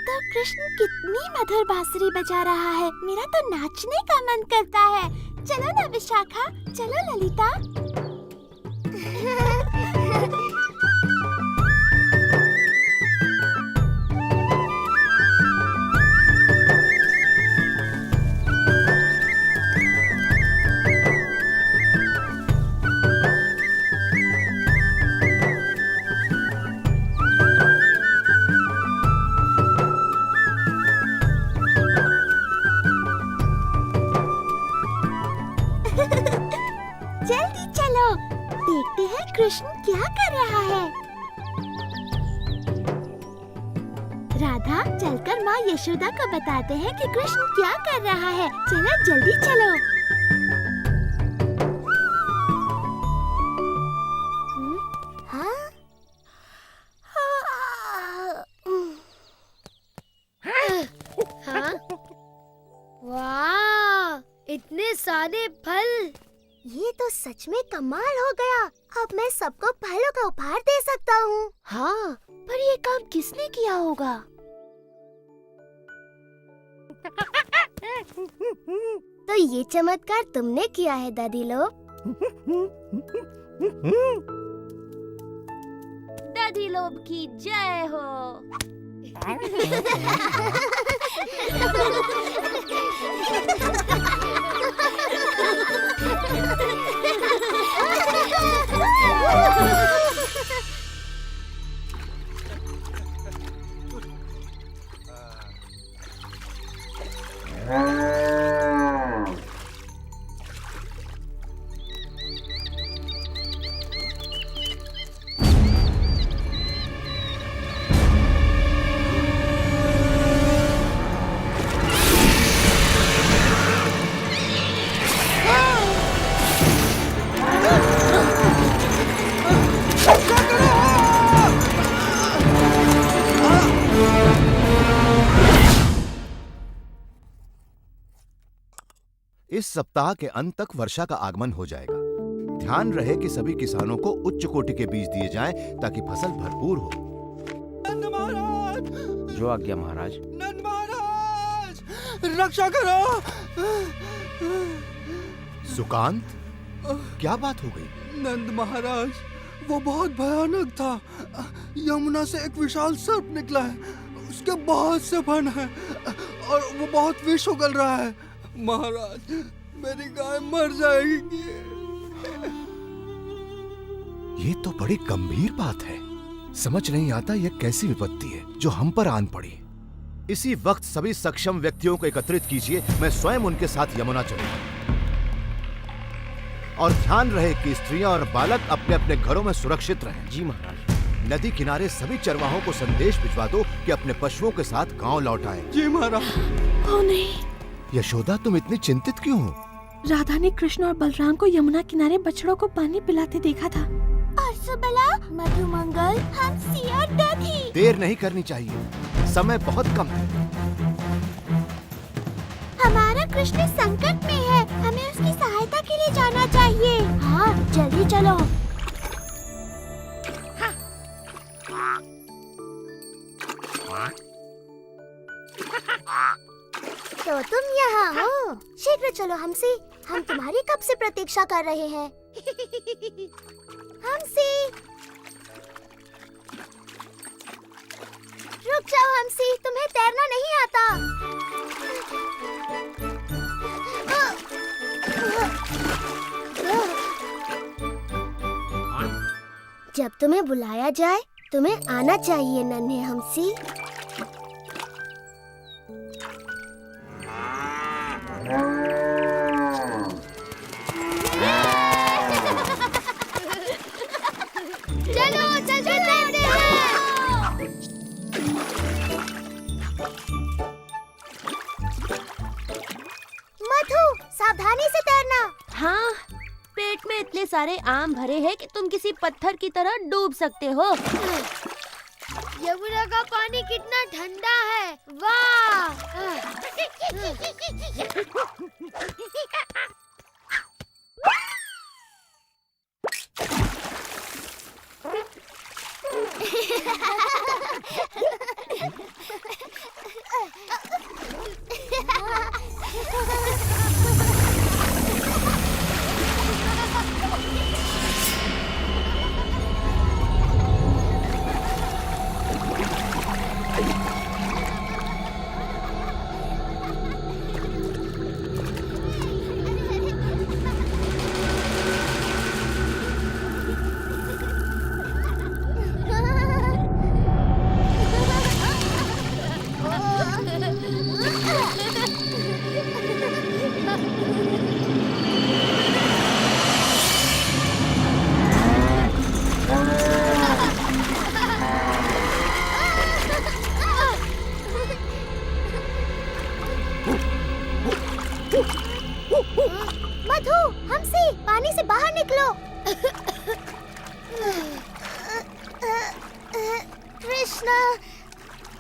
तो कृष्ण कितनी मधुर बांसुरी बजा रहा है। मेरा तो नाचने का मन करता है। चलो ना विशाखा, चलो ललिता। जल्दी चलो, देखते हैं कृष्ण क्या कर रहा है। राधा, चलकर माँ यशोदा को बताते हैं कि कृष्ण क्या कर रहा है। चलो जल्दी चलो। हाँ? हाँ? वाह, इतने सारे फल! ये तो सच में कमाल हो गया। अब मैं सबको फलों का उपहार दे सकता हूँ। हाँ, पर ये काम किसने किया होगा? तो ये चमत्कार तुमने किया है दादी लोग। दादी लोग की जय हो। इस सप्ताह के अंत तक वर्षा का आगमन हो जाएगा। ध्यान रहे कि सभी किसानों को उच्च कोटि के बीज दिए जाएं ताकि फसल भरपूर हो। नंद महाराज! जो आज्ञा महाराज। नंद महाराज! रक्षा करो! सुकांत, क्या बात हो गई? नंद महाराज, वो बहुत भयानक था। यमुना से एक विशाल सर्प निकला है। उसके बहुत से फन हैं और वो बहुत विष उगल रहा है। महाराज, मेरी गाय मर जाएगी। ये तो बड़ी गंभीर बात है। समझ नहीं आता यह कैसी विपत्ति है जो हम पर आन पड़ी। इसी वक्त सभी सक्षम व्यक्तियों को एकत्रित कीजिए। मैं स्वयं उनके साथ यमुना चलूंगा। और ध्यान रहे कि स्त्रियां और बालक अपने अपने घरों में सुरक्षित रहें। जी महाराज। नदी किनारे सभी चरवाहों को संदेश भिजवा दो कि अपने पशुओं के साथ गांव लौट आएं। जी महाराज। ओ नहीं, यशोदा, तुम इतनी चिंतित क्यों हो? राधा ने कृष्ण और बलराम को यमुना किनारे बछड़ों को पानी पिलाते देखा था। और सुबला, मधुमंगल, हंसी और दधी। देर नहीं करनी चाहिए, समय बहुत कम है। हमारा कृष्ण संकट में है। हमें उसकी सहायता के लिए जाना चाहिए। हाँ, जल्दी चलो। तो तुम यहाँ हो? शीघ्र चलो हमसी, हम तुम्हारी कब से प्रतीक्षा कर रहे हैं। हमसी, रुक जाओ हमसी, तुम्हें तैरना नहीं आता। जब तुम्हें बुलाया जाए तुम्हें आना चाहिए नन्हे हमसी। चलो चलते तैरते हैं। मधु, सावधानी से तैरना। हाँ, पेट में इतने सारे आम भरे हैं कि तुम किसी पत्थर की तरह डूब सकते हो। यमुना का पानी कितना ठंडा है। वाह! हमसे पानी से बाहर निकलो। कृष्णा,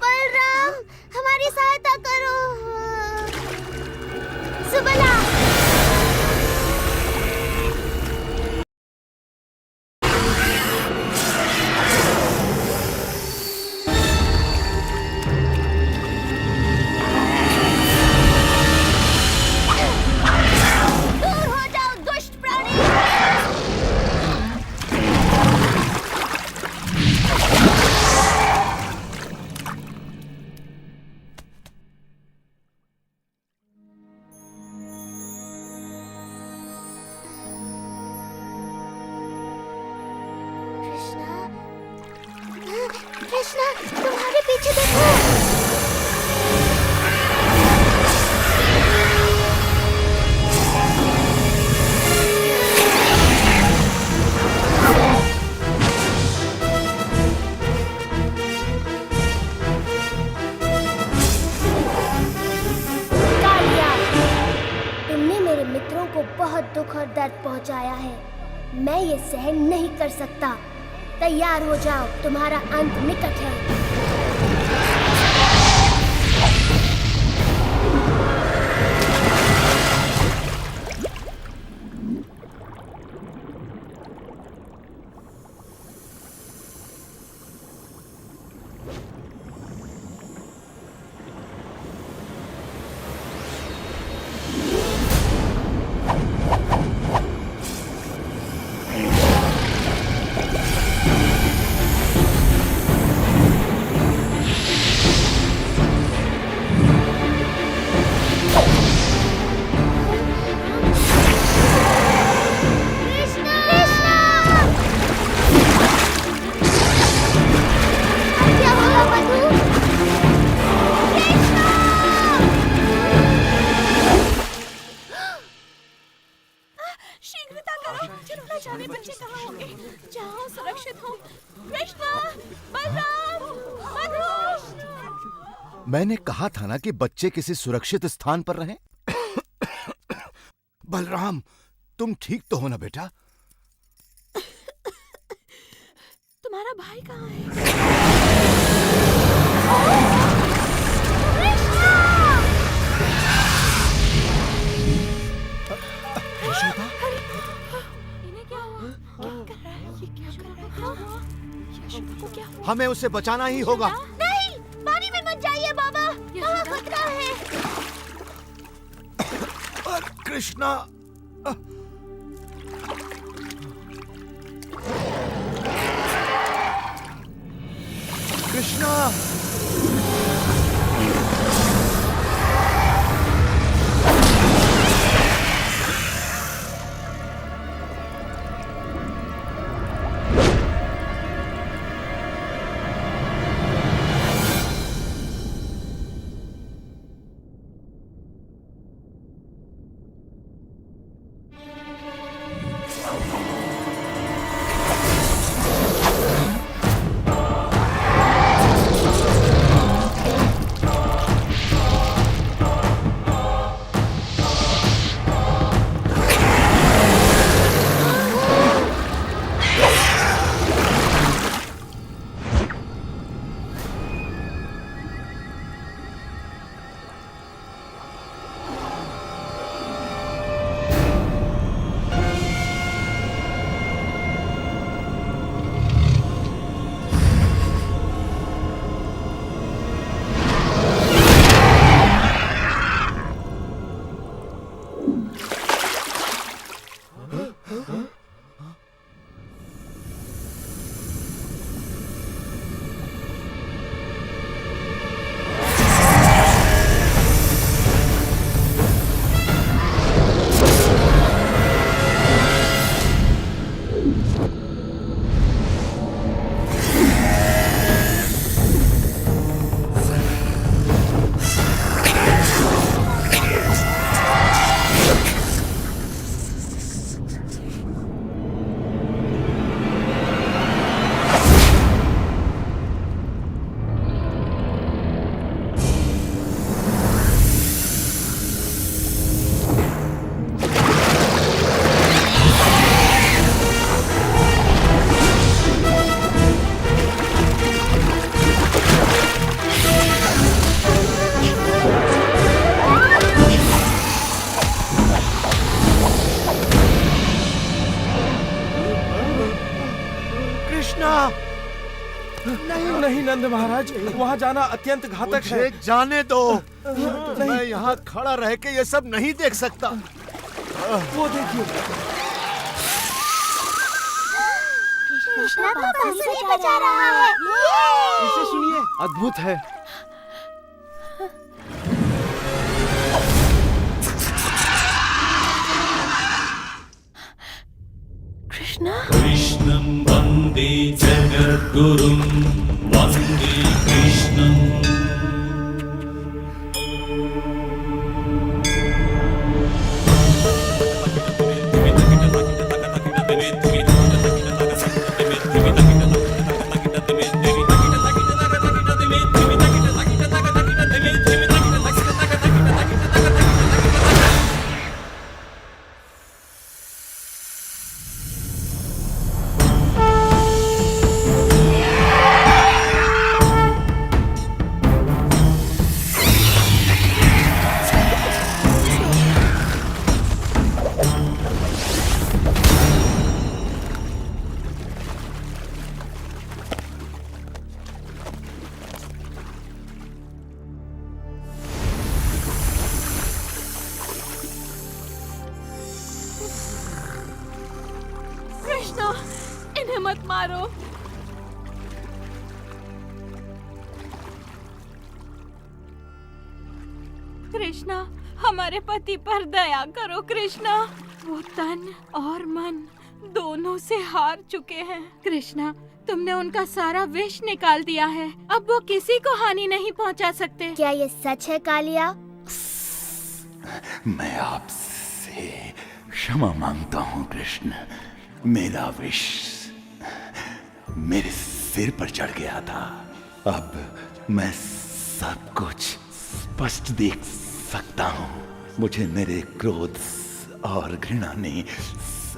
बलराम, हमारी सहायता करो। सुबला। दूर हो जाओ दुष्ट प्राणी। कृष्णा, तुम्हारे पीछे देखो। कालिया, तुमने मेरे मित्रों को बहुत दुख और दर्द पहुंचाया है। मैं ये सहन नहीं कर सकता। तैयार हो जाओ, तुम्हारा अंत निकट है। शीघ्रता करो, न जाने बच्चे कहाँ होंगे। जाओ, सुरक्षित हो। कृष्णा, बलराम, मधु। मैंने कहा था ना कि बच्चे किसी सुरक्षित स्थान पर रहें। बलराम, तुम ठीक तो हो ना बेटा? तुम्हारा भाई कहाँ है? यशोदा? इन्हें क्या हुआ? क्या कर रहा है? ये क्या कर रहा है? यशोदा को क्या हुआ? हमें उसे बचाना ही होगा। नहीं, पानी में मत जाइए बाबा, वहाँ खतरा है। कृष्णा, कृष्णा, नहीं नहीं नंद महाराज, वहाँ जाना अत्यंत घातक है। मुझे जाने दो। मैं यहाँ खड़ा रह के ये सब नहीं देख सकता। वो देखिए, कृष्णा तो बांसुरी बजा रहा है। इसे सुनिए, अद्भुत है। कृष्णा कृष्णं वन्दे जगद्गुरुं वन्दे कृष्णम्। कृष्णा, इन्हें मत मारो। कृष्णा, हमारे पति पर दया करो कृष्णा। वो तन और मन दोनों से हार चुके हैं। कृष्णा, तुमने उनका सारा विष निकाल दिया है। अब वो किसी को हानि नहीं पहुंचा सकते। क्या ये सच है कालिया? मैं आपसे क्षमा मांगता हूँ कृष्ण। मेरा विष मेरे सिर पर चढ़ गया था। अब मैं सब कुछ स्पष्ट देख सकता हूँ। मुझे मेरे क्रोध और घृणा ने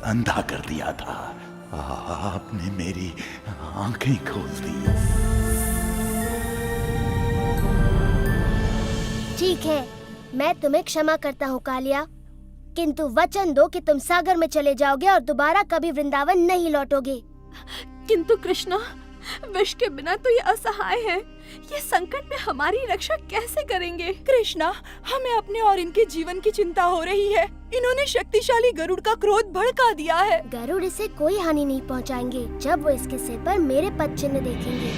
अंधा कर दिया था। आपने मेरी आंखें खोल दी। ठीक है, मैं तुम्हें क्षमा करता हूँ कालिया, किंतु वचन दो कि तुम सागर में चले जाओगे और दोबारा कभी वृंदावन नहीं लौटोगे। किंतु कृष्णा, विष के बिना तो ये असहाय है। ये संकट में हमारी रक्षा कैसे करेंगे? कृष्णा, हमें अपने और इनके जीवन की चिंता हो रही है। इन्होंने शक्तिशाली गरुड़ का क्रोध भड़का दिया है। गरुड़ इसे कोई हानि नहीं पहुंचाएंगे जब वो इसके सिर पर मेरे पद चिन्ह देखेंगे।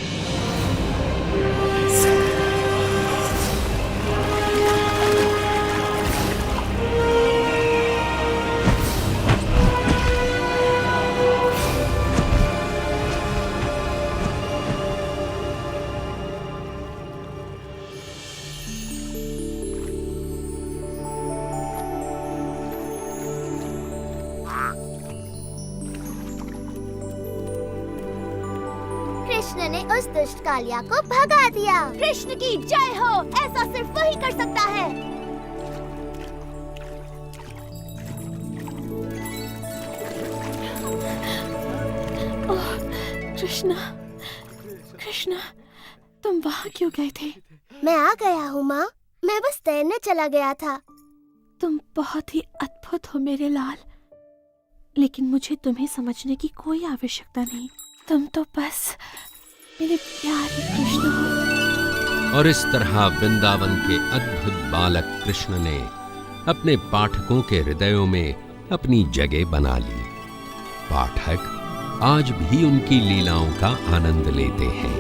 कृष्ण ने उस दुष्ट कालिया को भगा दिया। कृष्ण की जय हो। ऐसा सिर्फ वही कर सकता है। ओह, कृष्णा, कृष्णा, तुम वहाँ क्यों गए थे? मैं आ गया हूँ माँ। मैं बस तैरने चला गया था। तुम बहुत ही अद्भुत हो मेरे लाल, लेकिन मुझे तुम्हें समझने की कोई आवश्यकता नहीं। तुम तो बस मेरे प्यारे कृष्ण हो। और इस तरह वृंदावन के अद्भुत बालक कृष्ण ने अपने पाठकों के हृदयों में अपनी जगह बना ली। पाठक आज भी उनकी लीलाओं का आनंद लेते हैं।